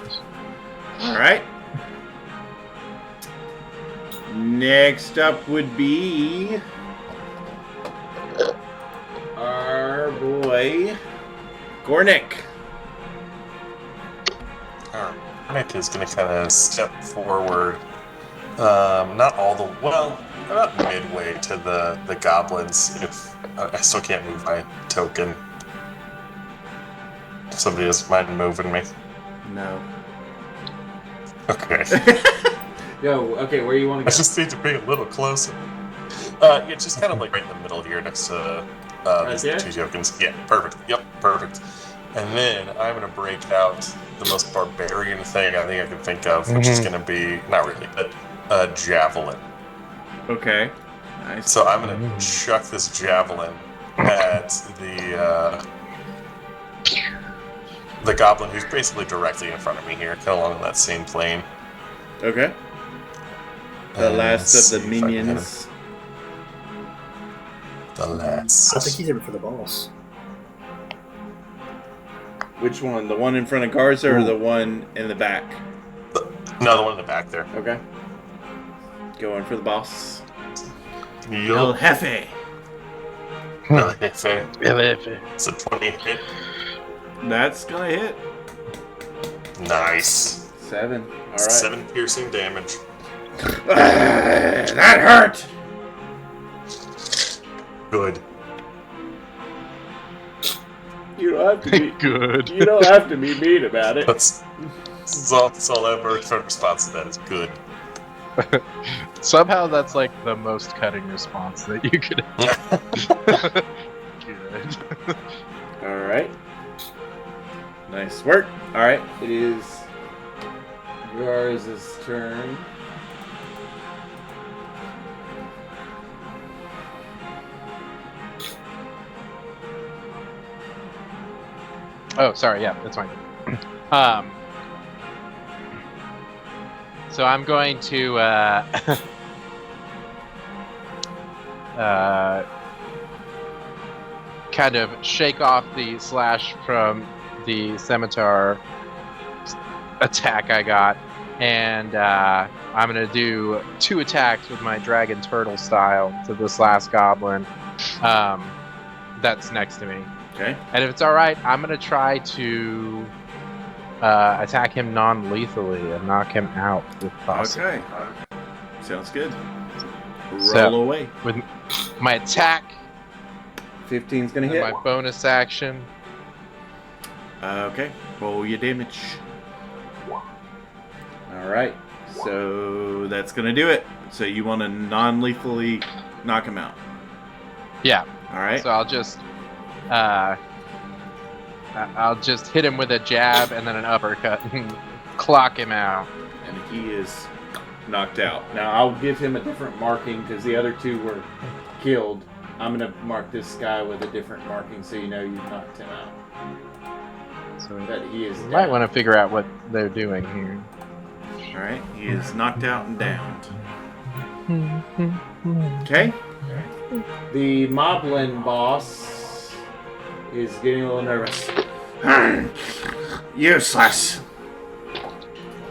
A: Alright. Next up would be our boy Gornick.
D: Gornick is going to kind of step forward, not all the about midway to the goblins. If I still can't move my token. Somebody doesn't mind moving me.
A: No.
D: Okay.
A: Yo, okay, where you want to go?
D: I just need to be a little closer. Just kind of like right in the middle here next to these two tokens. Yeah, perfect. Yep, perfect. And then I'm going to break out the most barbarian thing I think I can think of, which is going to be, not really, but a javelin.
A: Okay. Nice.
D: So I'm going to chuck this javelin at the goblin who's basically directly in front of me here, kind of along that same plane.
A: Okay. The last of the minions.
D: The last.
E: I think he's aiming for the boss.
A: Which one? The one in front of Garza or the one in the back?
D: No, the one in the back there.
A: Okay. Going for the boss.
D: Yo.
A: El Jefe.
D: El Jefe. It's a 20 hit.
A: That's gonna hit.
D: Nice.
A: 7. All right.
D: 7 piercing damage.
A: That hurt.
D: Good.
A: You don't have to be
B: Good.
A: You don't have to be mean about it.
D: That's all I've heard from response to that is good.
B: Somehow that's like the most cutting response that you could have. Good.
A: All right. Nice work. All right. It is Garza's turn.
B: Oh, sorry. Yeah, that's fine. So I'm going to kind of shake off the slash from the scimitar attack I got, and I'm going to do 2 attacks with my dragon turtle style to this last goblin that's next to me.
A: Okay.
B: And if it's all right, I'm going to try to attack him non-lethally and knock him out if possible.
A: Okay. Sounds good. Roll
B: So,
A: away.
B: With my attack,
A: 15's gonna
B: and
A: hit.
B: my bonus action.
A: Okay. Roll your damage. All right. So that's gonna do it. So you want to non-lethally knock him out.
B: Yeah.
A: All right.
B: So I'll just hit him with a jab and then an uppercut and clock him out.
A: And he is knocked out. Now I'll give him a different marking because the other 2 were killed. I'm gonna mark this guy with a different marking so you know you knocked him out.
B: So
A: That he is
B: you
A: down.
B: might want to figure out what they're doing here.
A: All right. He is knocked out and downed. Okay. The Moblin boss is getting a little nervous. Useless.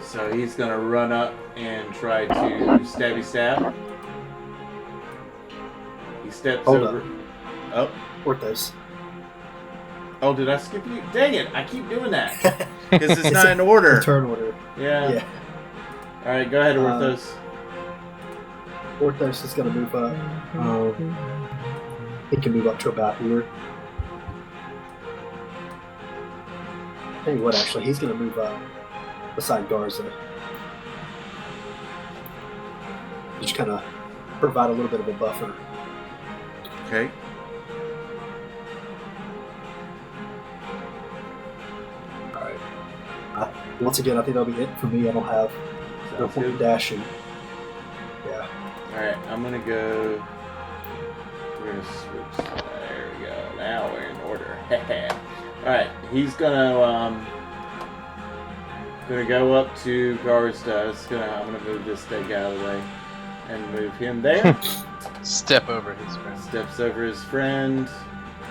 A: So he's gonna run up and try to stabby stab. He steps
E: Hold
A: over.
E: up.
A: Oh,
E: Porthos.
A: oh! Did I skip you? Dang it! I keep doing that because it's not in order.
E: Turn order.
A: Yeah.
E: Yeah.
A: All right, go ahead, Orthos.
E: Porthos is going to move up. He can move up to about here. Tell you what, actually, he's going to move up beside Garza. Just kind of provide a little bit of a buffer.
A: Okay.
E: Alright. Once again, I think that'll be it for me. I don't have no
A: Sounds
E: point
A: good.
E: dashing. Yeah.
A: Alright, I'm gonna go. We're gonna switch. There we go. Now we're in order. Alright, he's gonna go up to Garza. I'm gonna move this thing out of the way and move him there.
B: Step over his friend.
A: Steps over his friend.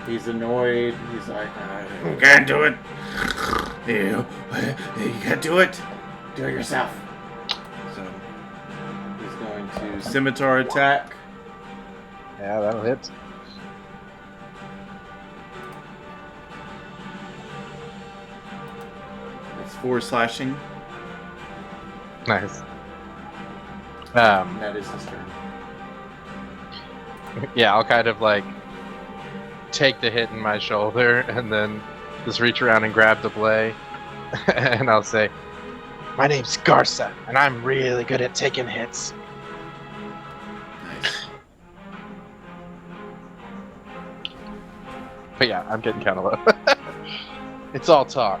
A: He's annoyed. He's like, you can't do it. You can't do it. Do it yourself. So he's going to scimitar attack.
B: Yeah, that'll hit.
A: That's 4 slashing.
B: Nice.
A: That is his turn.
B: Yeah, I'll kind of like take the hit in my shoulder and then just reach around and grab the blade and I'll say, "My name's Garza and I'm really good at taking hits."
A: Nice.
B: But yeah, I'm getting kind of low. It's all talk.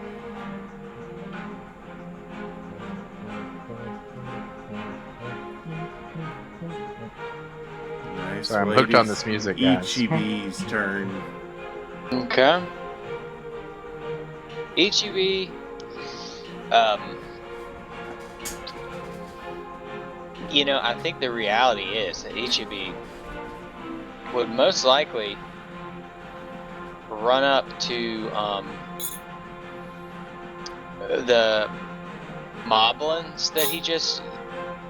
A: Nice.
B: Sorry, I'm
A: Well,
B: hooked
A: it
B: on
A: is
B: this music, guys.
A: EGB's turn.
C: Okay. HEB, I think the reality is that HEB would most likely run up to the moblins that he just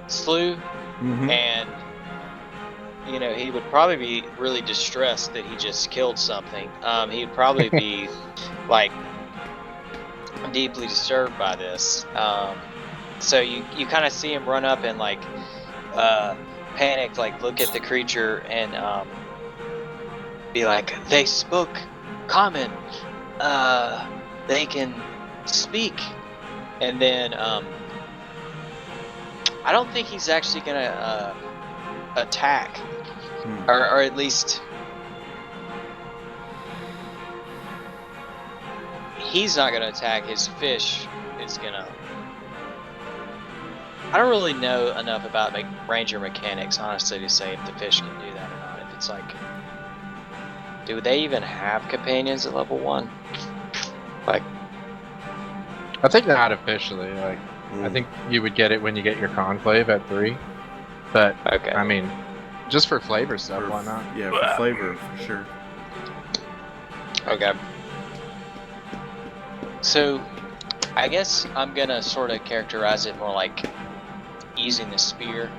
C: slew,
A: Mm-hmm.
C: and he would probably be really distressed that he just killed something. He'd probably be like deeply disturbed by this. So you kind of see him run up and like panicked, like look at the creature and be like, they spoke common, they can speak. And then I don't think he's actually gonna attack, or at least he's not gonna attack. His fish is gonna. I don't really know enough about ranger mechanics, honestly, to say if the fish can do that or not. If it's like, do they even have companions at level 1? Like,
B: I think not officially. Like, I think you would get it when you get your conclave at 3. But
C: okay.
B: I mean, just for flavor stuff, why not?
A: Yeah, for flavor, for sure.
C: Okay. So, I guess I'm gonna sort of characterize it more like using the spear,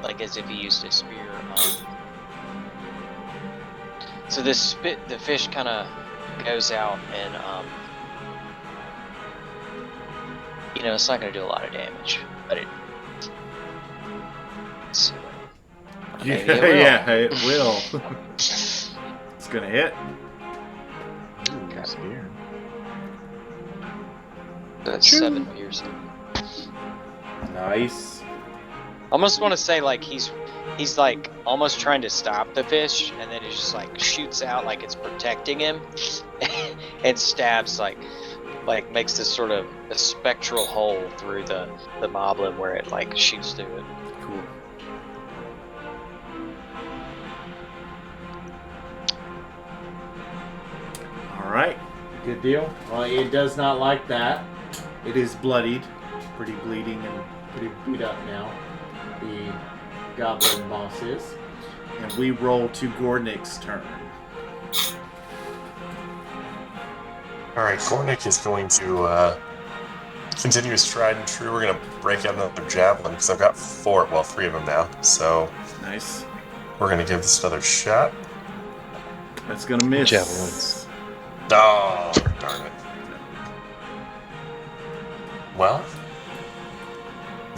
C: like as if he used a spear. So the fish kind of goes out, and you know, it's not gonna do a lot of damage, but it. So,
A: Yeah, it will. It's gonna hit.
B: Ooh, spear.
C: That's 7 piercing.
A: Nice.
C: Almost want to say like he's like almost trying to stop the fish, and then it just like shoots out like it's protecting him, and stabs like makes this sort of a spectral hole through the moblin where it like shoots through it.
A: Cool. All right. Good deal. Well, it does not like that. It is bloodied, pretty bleeding and pretty beat up now. The goblin boss is. And we roll to Gornick's turn.
D: Alright, Gornick is going to continue his tried and true. We're going to break out another javelin because I've got 3 of them now. So
A: Nice.
D: we're going to give this another shot.
A: That's going to miss.
B: Javelins.
D: Oh, darn it. Well,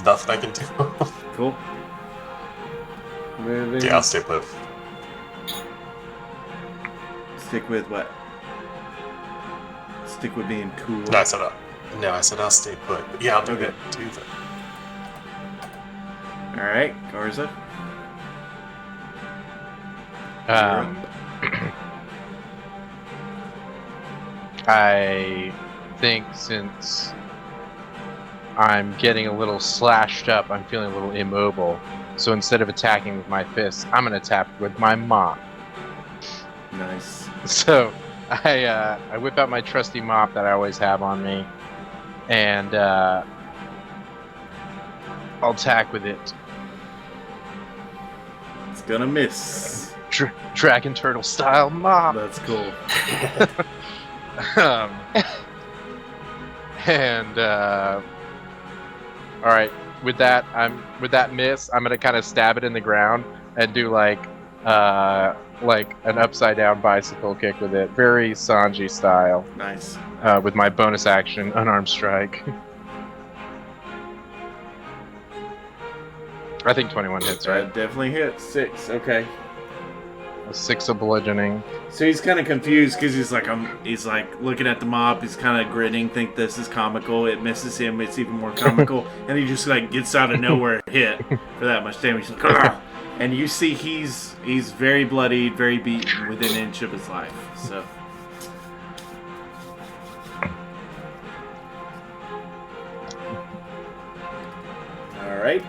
D: nothing I can do.
A: Cool. Moving.
D: Yeah, I'll stay put.
A: Stick with what? Stick with being cool.
D: No, I said I'll stay put. But yeah, I'll do
A: Okay.
D: that too.
A: All right, Garza.
B: I think since I'm getting a little slashed up, I'm feeling a little immobile. So instead of attacking with my fists, I'm gonna attack with my mop.
A: Nice.
B: So I whip out my trusty mop that I always have on me, and I'll attack with it.
A: It's gonna miss.
B: Dragon turtle style mop.
A: That's cool.
B: And all right, with that miss, I'm gonna kind of stab it in the ground and do like an upside down bicycle kick with it, very Sanji style.
A: Nice.
B: With my bonus action, unarmed strike. I think 21 hits, right?
A: Definitely hits. 6. Okay.
B: A 6 of bludgeoning.
A: So he's kind of confused because he's like looking at the mop. He's kind of grinning, think this is comical. It misses him. It's even more comical, and he just like gets out of nowhere hit for that much damage. He's like, and you see he's very bloodied, very beaten, within an inch of his life. So. All right.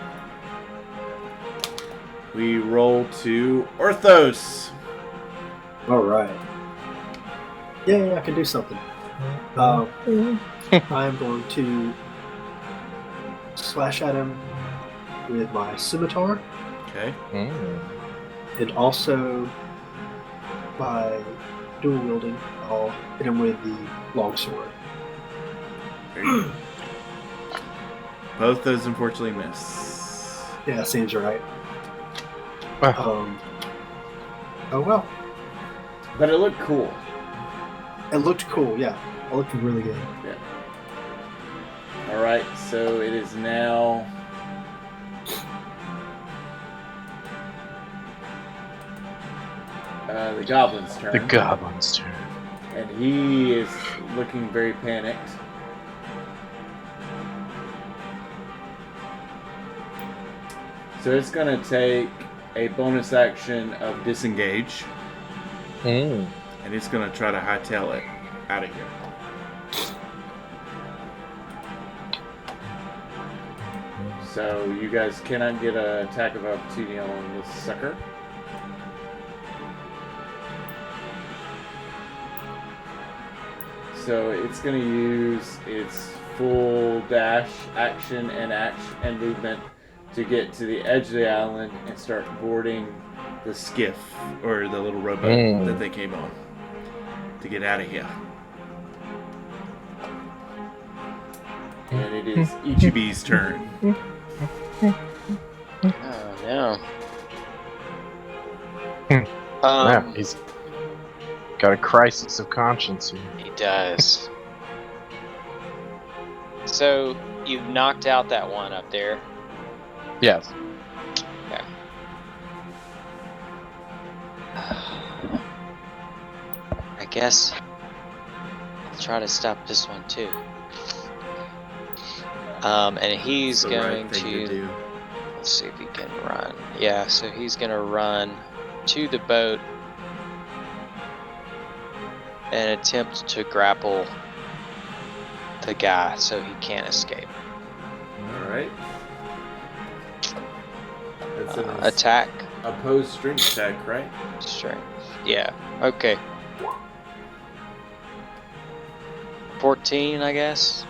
A: We roll to Orthos.
E: All right. Yeah, I can do something. I am going to slash at him with my scimitar,
A: Okay.
E: and also by dual wielding, I'll hit him with the longsword.
A: Both those unfortunately miss.
E: Yeah, seems right.
B: Wow.
E: Oh well.
A: But it looked cool.
E: It looked cool, yeah. It looked really good.
A: All right. So it is now the goblin's turn.
B: The goblin's turn.
A: And he is looking very panicked. So it's going to take a bonus action of disengage.
B: Mm.
A: And it's going to try to hightail it out of here. So you guys cannot get an attack of opportunity on this sucker. So it's going to use its full dash action and movement to get to the edge of the island and start boarding the skiff or the little rowboat that they came on to get out of here. And it is Ichibi's turn.
C: Oh no.
B: Yeah, he's got a crisis of conscience here.
C: He does. So you've knocked out that one up there.
B: Yes.
C: Okay. I guess I'll try to stop this one too. And he's
A: The
C: going
A: right thing to do.
C: let's see if he can run. Yeah, so he's gonna run to the boat and attempt to grapple the guy so he can't escape.
A: Alright. That's an
C: Attack,
A: opposed strength attack, right?
C: strength. Yeah. Okay. 14, I guess.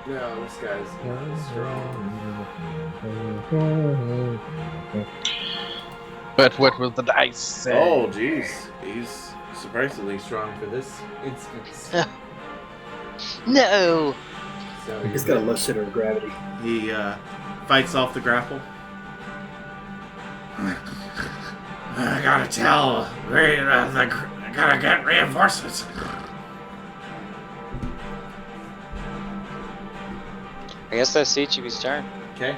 A: No, this guy's not strong.
B: But what will the dice say?
A: Oh, jeez. He's surprisingly strong for this instance.
C: No.
A: So
E: He's got a low center of gravity.
A: he fights off the grapple. I gotta tell. I gotta get reinforcements.
C: I guess that's Ichibi's turn.
A: Okay.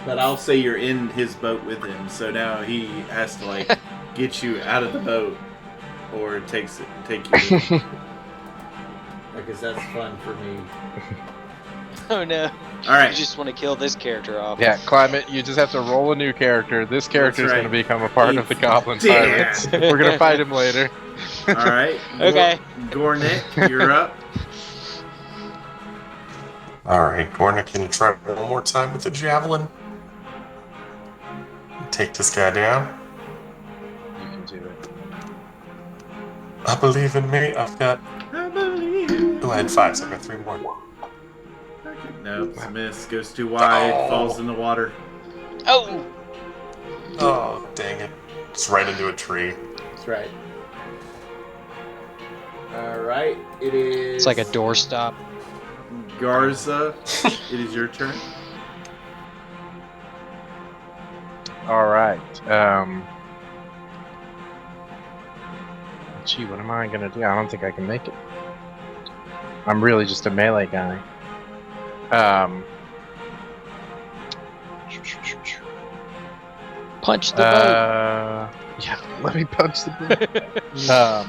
A: But I'll say you're in his boat with him, so now he has to like get you out of the boat, or take you with him. Because that's fun for me.
C: Oh no.
A: All right.
C: You just want to kill this character off.
B: Yeah, Climate, you just have to roll a new character. This character is
A: right.
B: going to become a part of the Goblin
A: Damn.
B: Pirates. We're going to fight him later.
A: All right.
C: Okay.
A: Gornick, you're up.
D: Alright, Gornick can try one more time with the javelin. Take this guy down.
B: You can do it.
D: I believe in me. I've got.
A: I believe.
D: Oh, I had 5, so I've got 3 more.
A: Nope, it's a miss. Goes too wide.
D: Oh.
A: Falls in the water.
C: Oh.
D: Oh, dang it. Just right into a tree.
A: That's right. All right. It is.
C: It's like a doorstop.
A: Garza. It is your turn.
B: All right. Gee, what am I going to do? I don't think I can make it. I'm really just a melee guy.
C: Punch the boat.
B: Yeah, let me punch the boat.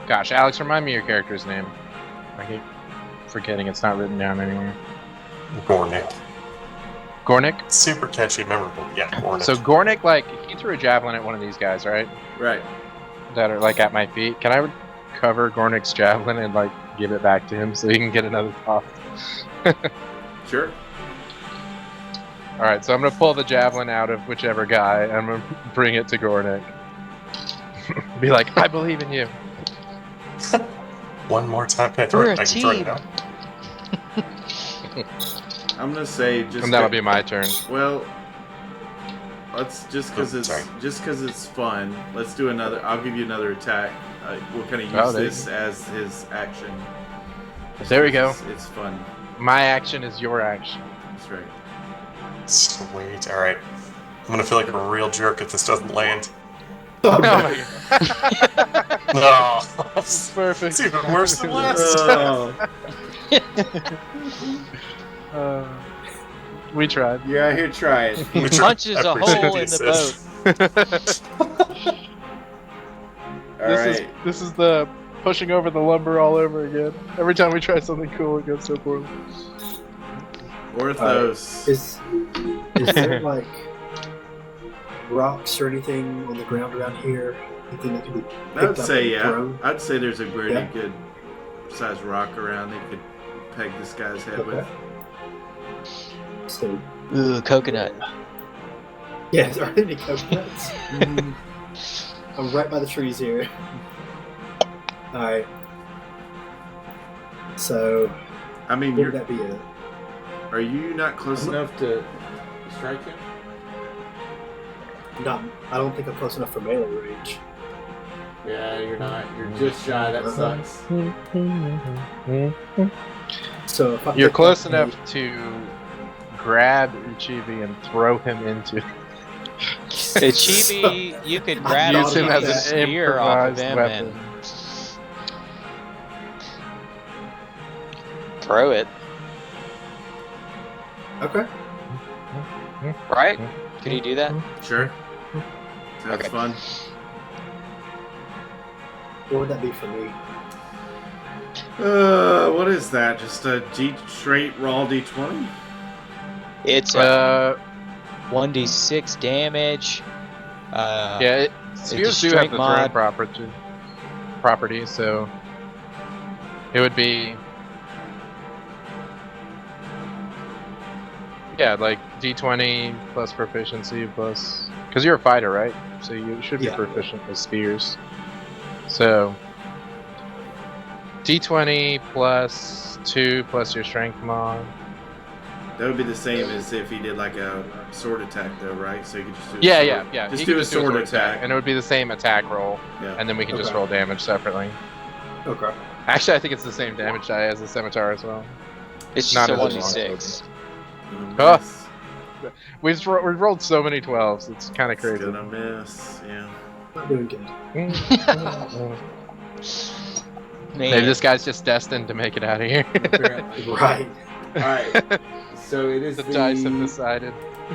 B: Gosh, Alex, remind me your character's name. I keep forgetting it's not written down anywhere.
D: Gornick.
B: Gornick?
D: Super catchy, memorable. Yeah, Gornick.
B: So Gornick, like, he threw a javelin at one of these guys, right?
A: Right.
B: That are, like, at my feet. Can I recover Gornick's javelin and, like, give it back to him so he can get another top?
A: Sure.
B: Alright, so I'm gonna pull the javelin out of whichever guy, and I'm gonna bring it to Gornick. Be like, I believe in you.
D: One more time. Can I throw
C: We're
D: it?
C: a
D: I can throw it
C: team.
D: now.
A: I'm gonna say just.
B: And that'll be my turn.
A: Well, let's just because it's fun. Let's do another. I'll give you another attack. We'll kind of use this as his action.
B: There we go.
A: It's fun.
B: My action is your action.
A: That's right.
D: Sweet. Alright. gonna feel like a real jerk if this doesn't land.
B: Oh my god.
D: No.
B: Perfect.
D: It's even worse than last
A: Oh.
B: We tried.
A: You're out here trying.
D: We tried.
C: Punches
D: I
C: a
D: appreciate
C: hole
D: the
C: in the
D: assist.
A: All right.
B: This is the pushing over the lumber all over again. Every time we try something cool, it goes so poorly.
A: Orthos.
E: Is there like rocks or anything on the ground around here? Anything that can be picked
A: I would
E: up
A: say,
E: and
A: yeah.
E: thrown?
A: I'd say there's a pretty
E: Yeah.
A: good sized rock around they could peg this guy's head
E: Okay.
A: with.
E: So,
C: Ooh, coconut.
E: yeah, are there any coconuts? I'm right by the trees here. Alright. So,
A: I mean,
E: what would that be?
A: are you not close enough to strike him?
E: I don't think I'm close enough for melee range.
A: Yeah, you're not. You're just shy. That sucks.
E: So if I
B: You're
E: pick
B: close
E: up
B: enough to grab Uchibi and throw him into.
C: Chibi, you could grab
B: Use him as
C: a
B: an
C: spear off of
B: improvised
C: him
B: weapon.
C: and throw it.
E: Okay.
C: Right? Could he do that?
A: Sure. Sounds
C: Okay.
A: fun.
E: What would that be for me?
A: What is that? Just a straight raw D20?
C: It's a 1d6 damage.
B: Yeah, spears do have
C: strength
B: the
C: mod.
B: throw property, so it would be like D20 plus proficiency plus because you're a fighter, right? So you should be
E: Yeah.
B: proficient with spears. So D20 plus 2 plus your strength mod.
A: That would be the same as if he did like a sword attack, though, right? So you could just do a
B: Yeah,
A: sword.
B: yeah.
A: Just
B: He
A: do
B: could
A: a sword attack.
B: and it would be the same attack roll,
A: Yeah.
B: and then we can just
E: Okay.
B: roll damage separately.
E: Okay.
B: Actually, I think it's the same damage die as the scimitar as well.
C: It's
B: Not
C: just a
B: as long
C: 1d6.
B: Oh.
A: Miss.
B: We've rolled so many 12s, it's kind of
A: It's
B: crazy.
A: gonna miss. Yeah.
E: Not doing good.
B: Maybe
C: Man,
B: this guy's just destined to make it out of here.
E: Right.
A: All right. So it is
B: The dice have decided.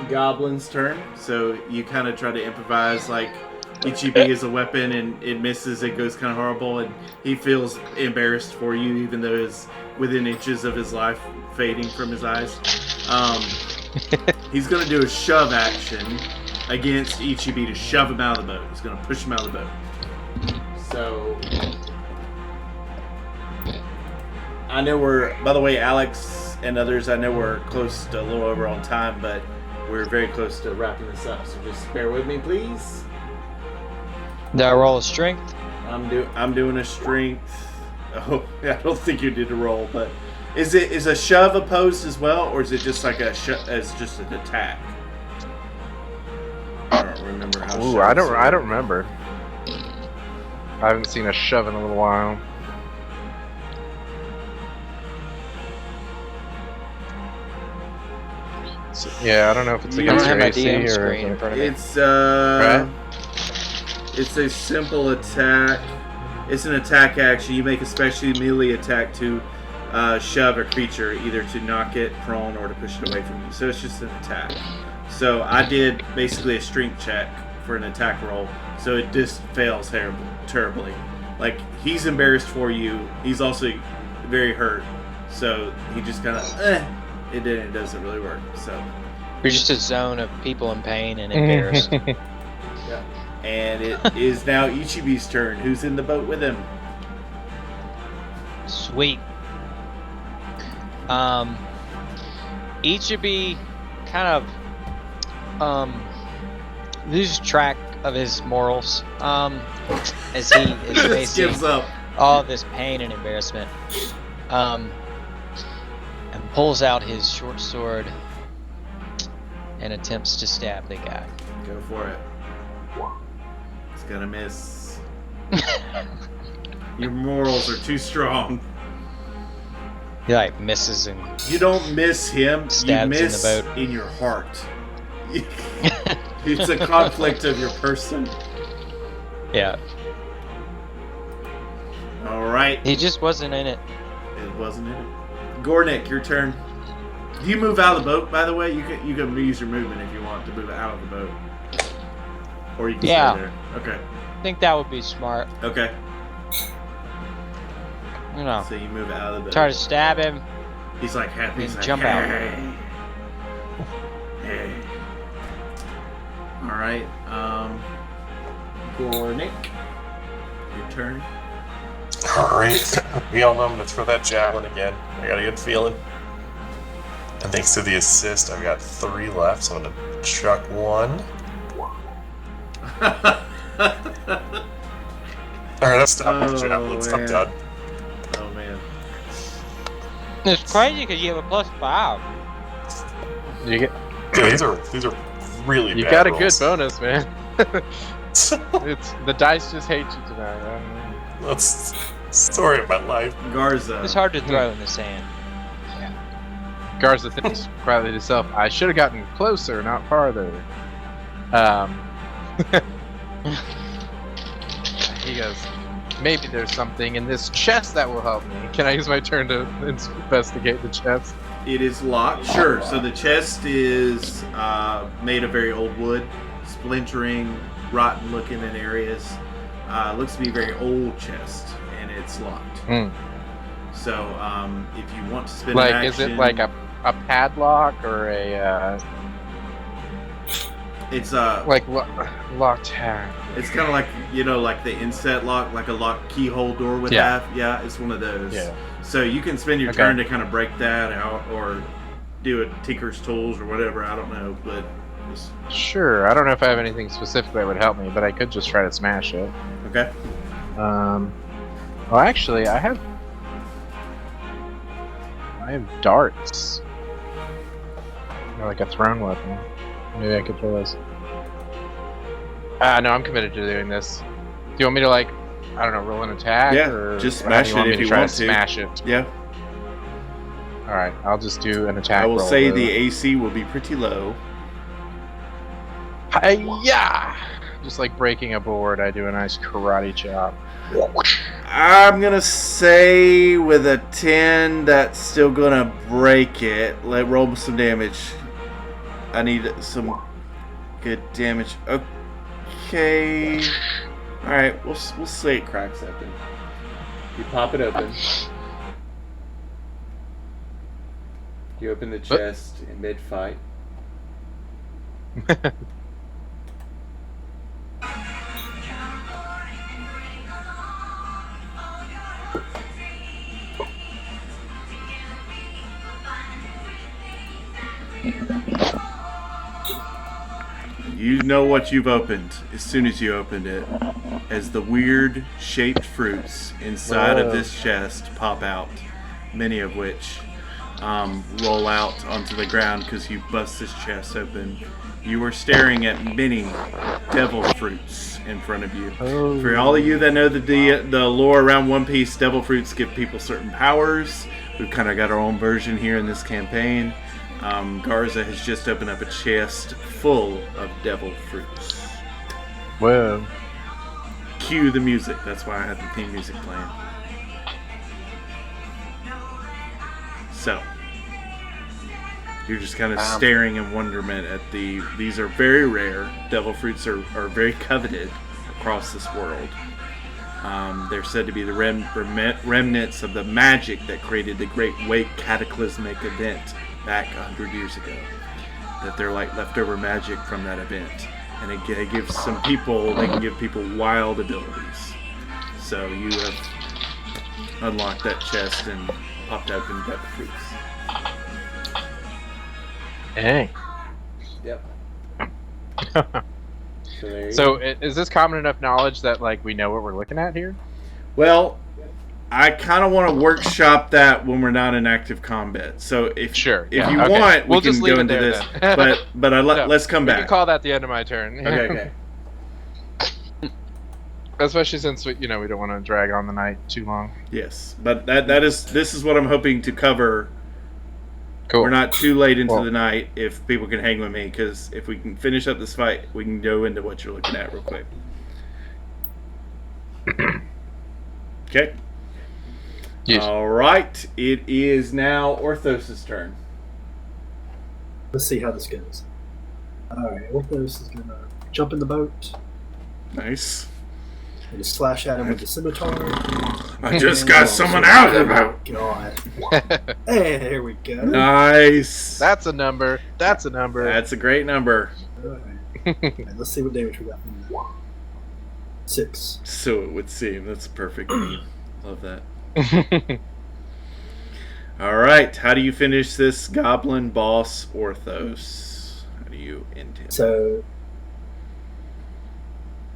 A: Goblin's turn. So you kind of try to improvise like Ichibi is a weapon, and it misses. It goes kind of horrible, and he feels embarrassed for you, even though it's within inches of his life fading from his eyes. He's gonna do a shove action against Ichibi to shove him out of the boat. He's gonna push him out of the boat. So I know by the way, Alex and others, I know we're close to a little over on time, but we're very close to wrapping this up. So just bear with me, please.
C: did I roll a strength?
A: I'm doing a strength. Oh, I don't think you did a roll, but is a shove opposed as well, or is it just like as just an attack? I don't remember how.
B: Ooh,
A: shoves
B: I
A: are.
B: don't remember. I haven't seen a shove in a little while. So, yeah, I don't know if it's
A: I
C: I don't
B: against
C: have
B: your
C: my
B: AC
C: DM
B: or
C: screen in front of me.
A: It's a simple attack. It's an attack action. You make a specially melee attack to shove a creature, either to knock it prone or to push it away from you. So it's just an attack. So I did basically a strength check for an attack roll. So it just fails terribly. Like, he's embarrassed for you. He's also very hurt. So he just kind of, it doesn't really work. So.
C: You're just a zone of people in pain and embarrassed.
A: Yeah. And it is now Ichibi's turn. Who's in the boat with him?
C: Sweet. Ichibi kind of loses track of his morals as he is
A: Just
C: facing
A: gives up.
C: all of this pain and embarrassment, and pulls out his short sword and attempts to stab the guy.
A: Go for it. It's gonna miss. Your morals are too strong.
C: He like misses and
A: You don't miss him.
C: Stabs
A: you miss
C: in the boat.
A: in your heart. It's a conflict of your person.
C: Yeah.
A: All right.
C: He just wasn't in it.
A: It wasn't in it. Gornick, your turn. Do you move out of the boat, by the way? You can use your movement if you want to move out of the boat. Or you can stay there. Okay.
C: I think that would be smart.
A: Okay.
C: You know.
A: So you move out of the boat.
C: Try to stab him.
A: He's like happy. He's like,
C: jump
A: out. Hey. All right. Gornick, your turn.
D: All right. We all know I'm going to throw that javelin again. I got a good feeling. And thanks to the assist, I've got 3 left, so I'm going to chuck 1. Alright, I'll stop with the javelins. I'm done.
A: Oh, man.
C: It's crazy because you have a +5.
B: You get.
D: Yeah, these are really bad
B: You got a
D: rolls.
B: good bonus, man. It's the dice just hate you tonight.
D: That's the story of my life.
A: Garza.
C: It's hard to throw in the sand.
B: Garza thinks quietly to himself, I should have gotten closer, not farther. He goes, maybe there's something in this chest that will help me. Can I use my turn to investigate the chest?
A: It is locked. Sure. So the chest is made of very old wood, splintering, rotten looking in areas. Looks to be a very old chest, and it's locked. So if you want to spend
B: like,
A: an action,
B: is it like a padlock or a
A: it's
B: locked hand?
A: It's kind of like, like the inset lock, like a locked keyhole door would have. Yeah, it's one of those.
B: Yeah.
A: So you can spend your turn to kind of break that out, or do a tinker's tools or whatever. I don't know, but
B: sure. I don't know if I have anything specific that would help me, but I could just try to smash it.
A: Okay.
B: Well, actually, I have darts. They're like a thrown weapon. Maybe I could throw those. No, I'm committed to doing this. Do you want me to, like, I don't know, roll an attack?
A: Yeah,
B: or
A: just smash it if you want to.
B: Smash it.
A: Yeah.
B: Alright, I'll just do an attack
A: I will
B: roll,
A: say
B: though.
A: the AC will be pretty low.
B: Hi-ya! Just like breaking a board, I do a nice karate chop.
A: I'm gonna say with a 10, that's still gonna break it. Roll some damage. I need some good damage. Okay. All right, we'll say it cracks open. You pop it open. You open the chest in mid-fight. You know what you've opened as soon as you opened it, as the weird shaped fruits inside of this chest pop out, many of which roll out onto the ground because you bust this chest open. You are staring at many devil fruits in front of you.
B: Oh.
A: For all of you that know the lore around One Piece, devil fruits give people certain powers. We've kind of got our own version here in this campaign. Garza has just opened up a chest full of devil fruits.
B: Whoa.
A: Cue the music. That's why I had the theme music playing. So, you're just kind of staring in wonderment at these are very rare. Devil fruits are very coveted across this world. They're said to be the remnants of the magic that created the Great Wake cataclysmic event back 100 years ago. That they're like leftover magic from that event. And it gives some people, they can give people wild abilities. So you have unlocked that chest and popped open devil fruits.
B: Dang.
A: Yep.
B: So is this common enough knowledge that, like, we know what we're looking at here?
A: Well, I kind of want to workshop that when we're not in active combat. So if you want, we can go into this. But let's come back.
B: You can call that the end of my turn.
A: Okay.
B: Especially since we don't want to drag on the night too long.
A: Yes, but this is what I'm hoping to cover
B: Cool.
A: We're not too late into the night if people can hang with me, because if we can finish up this fight, we can go into what you're looking at real quick. Okay.
B: Yes.
A: All right. It is now Orthos' turn.
E: Let's see how this goes. Alright, Orthos is going to jump in the boat.
A: Nice.
E: And slash at him with the scimitar.
A: I just got someone out of the boat.
E: God. Hey, there we go.
A: Nice.
B: That's a number. That's a number.
A: That's a great number.
E: Alright, let's see what damage we got from that. 6.
A: So it would seem. That's a perfect name. Love that. All right. How do you finish this goblin boss, Orthos? How do you end him?
E: So,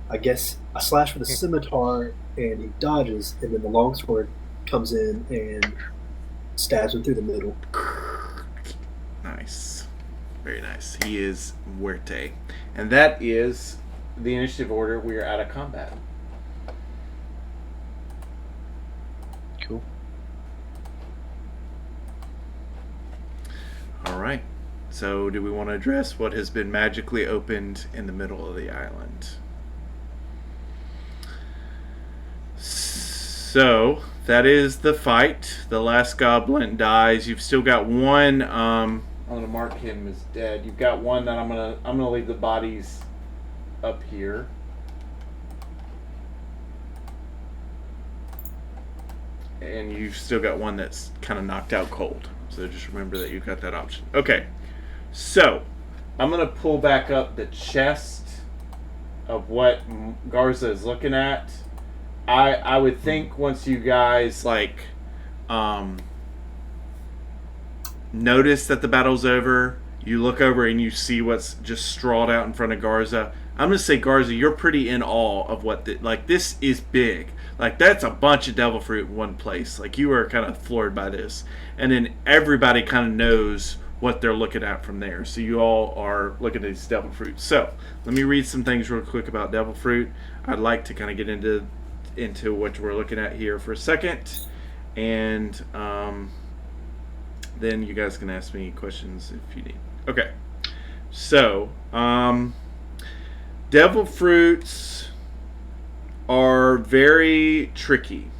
E: I guess I slash with a scimitar and he dodges, and then the longsword comes in and stabs him through the middle.
A: Nice. Very nice. He is Muerte. And that is the initiative order. We are out of combat.
B: Cool.
A: All right. So, do we want to address what has been magically opened in the middle of the island? So, that is the fight. The last goblin dies. You've still got one. I'm gonna mark him as dead. You've got one that I'm gonna leave the bodies up here. And you've still got one that's kind of knocked out cold. So just remember that you've got that option. Okay. So, I'm going to pull back up the chest of what Garza is looking at. I would think once you guys, notice that the battle's over, you look over and you see what's just strawed out in front of Garza. I'm going to say, Garza, you're pretty in awe of what this is big. That's a bunch of devil fruit in one place. You are kind of floored by this. And then everybody kind of knows what they're looking at from there. So you all are looking at these devil fruit. So let me read some things real quick about devil fruit. I'd like to kind of get into what we're looking at here for a second. And then you guys can ask me questions if you need. Okay. So, devil fruits are very tricky.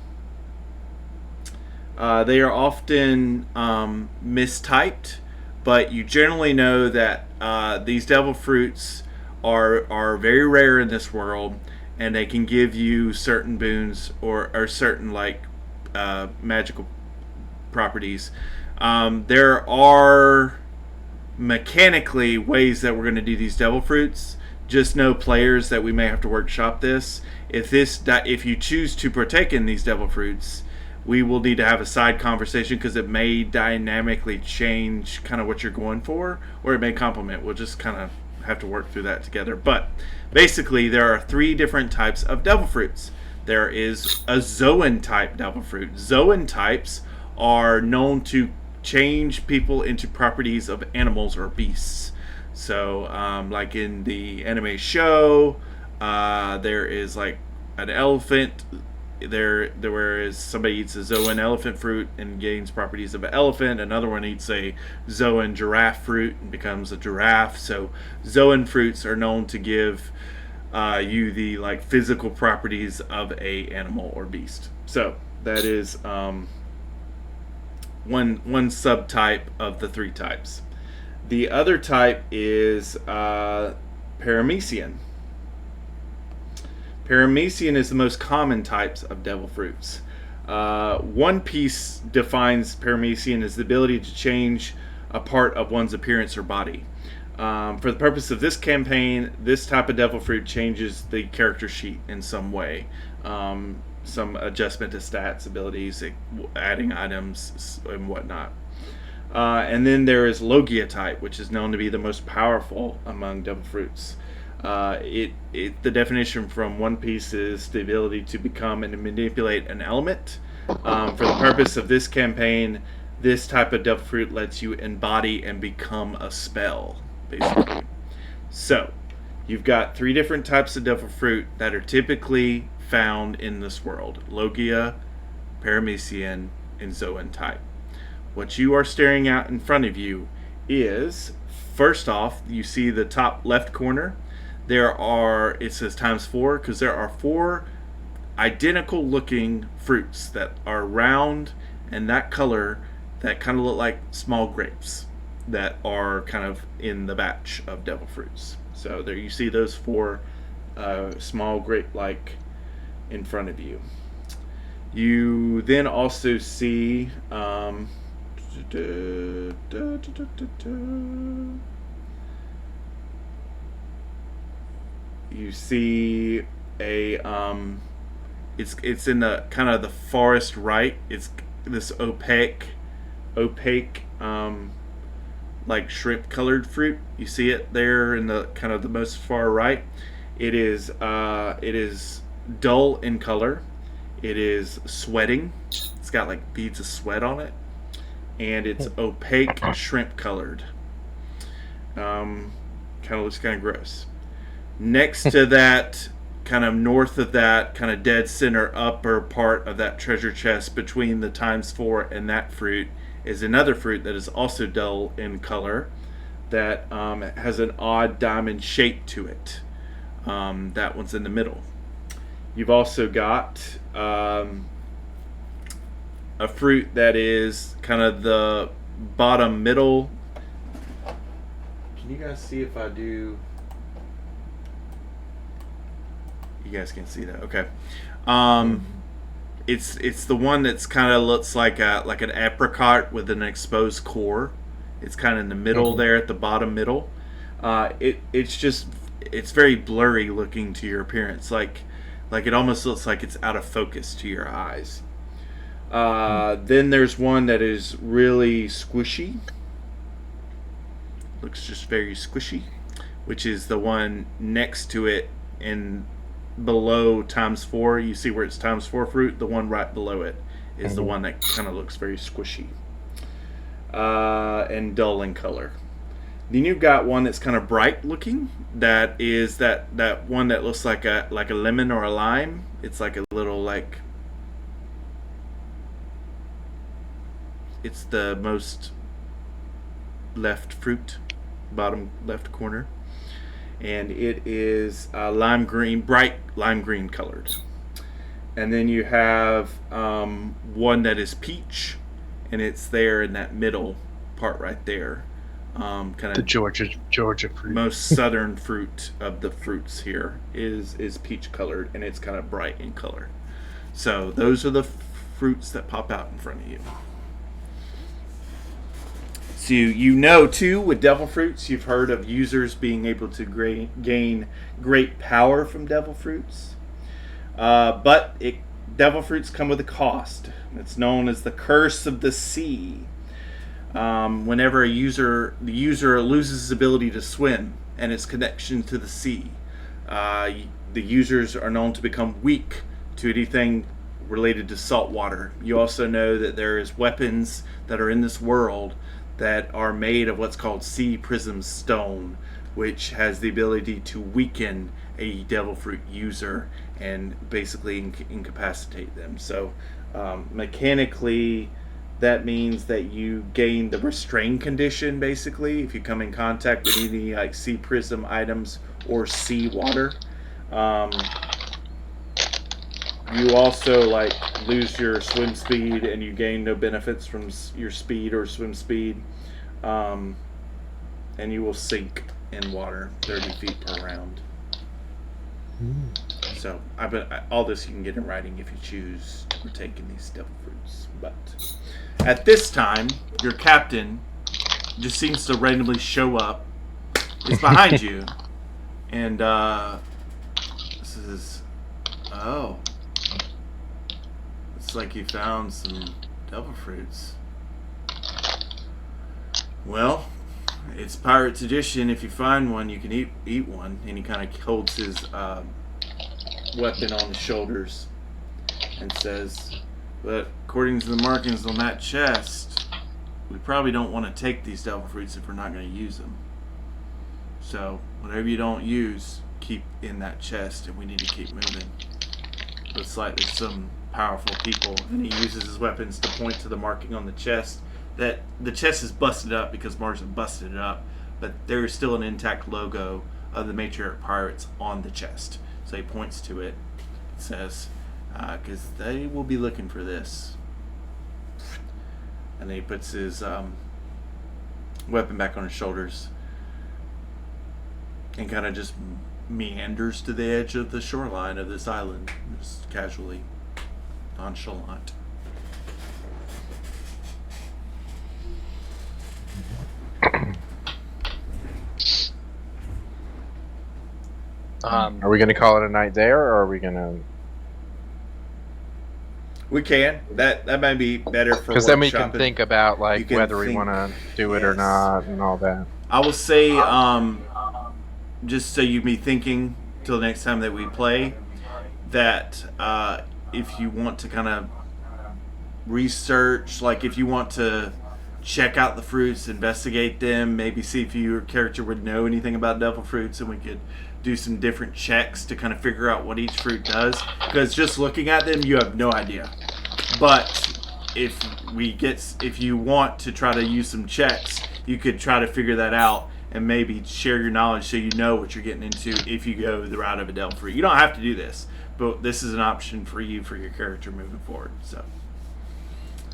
A: They are often mistyped, but you generally know that these devil fruits are very rare in this world, and they can give you certain boons or certain magical properties. There are mechanically ways that we're going to do these devil fruits. Just know, players, that we may have to workshop this. If you choose to partake in these devil fruits, we will need to have a side conversation, because it may dynamically change kind of what you're going for, or it may complement. We'll just kind of have to work through that together. But basically, there are 3 different types of devil fruits. There is a Zoan type devil fruit. Zoan types are known to change people into properties of animals or beasts. So, like in the anime show, there is an elephant. Whereas somebody eats a Zoan elephant fruit and gains properties of an elephant. Another one eats a Zoan giraffe fruit and becomes a giraffe. So, Zoan fruits are known to give you the physical properties of a animal or beast. So that is one subtype of the 3 types. The other type is Paramecian. Paramecian is the most common types of devil fruits. One Piece defines Paramecian as the ability to change a part of one's appearance or body. For the purpose of this campaign, this type of devil fruit changes the character sheet in some way. Some adjustment to stats, abilities, adding items, and whatnot. And then there is Logia type, which is known to be the most powerful among devil fruits. The definition from One Piece is the ability to become and manipulate an element. For the purpose of this campaign, this type of devil fruit lets you embody and become a spell, basically. So, you've got 3 different types of devil fruit that are typically found in this world: Logia, Paramecian, and Zoan type. what you are staring at in front of you is, first off, you see the top left corner. It says ×4 because there are 4 identical looking fruits that are round and that color that kind of look like small grapes that are kind of in the batch of devil fruits. So there you see those 4 small grape-like in front of you. You then also see you see a it's in the kind of the farthest right. It's this opaque like shrimp colored fruit. You see it there in the kind of the most far right. It is dull in color. It is sweating. It's got like beads of sweat on it, and it's opaque shrimp colored. Kind of looks kind of gross. Next to that, kind of north of that, kind of dead center upper part of that treasure chest between the ×4 and that fruit is another fruit that is also dull in color that has an odd diamond shape to it. That one's in the middle. You've also got a fruit that is kind of the bottom middle. Can you guys see if I do? You guys can see that, okay. It's the one that's kind of looks like an apricot with an exposed core. It's kind of in the middle there at the bottom middle. It's very blurry looking to your appearance, like it almost looks like it's out of focus to your eyes. Then there's one that is really squishy. Looks just very squishy, which is the one next to it and below ×4. You see where it's ×4 fruit? The one right below it is the one that kind of looks very squishy and dull in color. Then you've got one that's kind of bright looking. That is that one that looks like a lemon or a lime. It's like a little like. It's the most left fruit, bottom left corner, and it is lime green, bright lime green colored. And then you have one that is peach, and it's there in that middle part right there. Kind of
B: the Georgia fruit.
A: Most southern fruit of the fruits here is peach colored, and it's kind of bright in color. So those are the fruits that pop out in front of you. So you know too, with devil fruits, you've heard of users being able to gain great power from devil fruits. But devil fruits come with a cost. It's known as the curse of the sea. Whenever the user loses his ability to swim and its connection to the sea, the users are known to become weak to anything related to salt water. You also know that there is weapons that are in this world that are made of what's called sea prism stone, which has the ability to weaken a devil fruit user and basically incapacitate them. So mechanically, that means that you gain the restrain condition, basically, if you come in contact with any like sea prism items or sea water. You also like lose your swim speed, and you gain no benefits from your speed or swim speed, and you will sink in water 30 feet per round. So all this you can get in writing if you choose to partake in these devil fruits. But at this time, your captain just seems to randomly show up. He's behind you, and says, "Oh, it's like you found some devil fruits. Well, it's Pirate's Edition. If you find one, you can eat one." And he kind of holds his weapon on his shoulders and says, "But according to the markings on that chest, we probably don't want to take these devil fruits if we're not going to use them. So whatever you don't use, keep in that chest, and we need to keep moving. Looks like there's some powerful people." And he uses his weapons to point to the marking on the chest that the chest is busted up because Mars busted it up, but there is still an intact logo of the Matriarch Pirates on the chest. So he points to it, says, because they will be looking for this. And then he puts his weapon back on his shoulders and kind of just meanders to the edge of the shoreline of this island, just casually, nonchalant.
B: Are we going to call it a night there, or are we going to...
A: We can. That might be better for
B: because then we can
A: workshopping.
B: think about like whether we want to do it or not and all that.
A: I will say, just so you be thinking till the next time that we play, that if you want to kind of research, like if you want to check out the fruits, investigate them, maybe see if your character would know anything about devil fruits, and we could do some different checks to kind of figure out what each fruit does, because just looking at them you have no idea. But if you want to try to use some checks, you could try to figure that out and maybe share your knowledge so you know what you're getting into if you go the route of a devil fruit. You don't have to do this, but this is an option for you for your character moving forward. So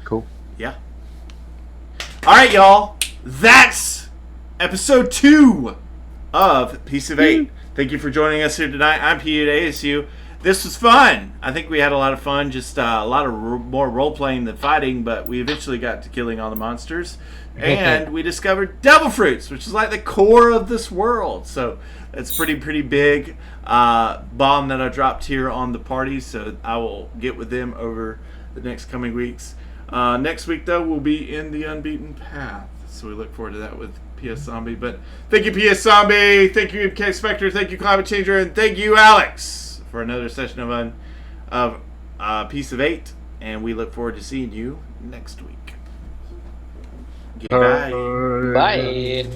B: cool.
A: Yeah. Alright, y'all, that's episode 2 of Piece of 8. Thank you for joining us here tonight. I'm PU2 Cru. This was fun. I think we had a lot of fun, just a lot of more role-playing than fighting, but we eventually got to killing all the monsters. And we discovered devil fruits, which is like the core of this world. So it's pretty big bomb that I dropped here on the party, so I will get with them over the next coming weeks. Next week, though, we'll be in the Unbeaten Path, so we look forward to that with PS Zombie. But thank you, PS Zombie. Thank you, MK Spectre. Thank you, Climate Changer. And thank you, Alex, for another session of Piece of 8. And we look forward to seeing you next week. Goodbye.
C: Bye.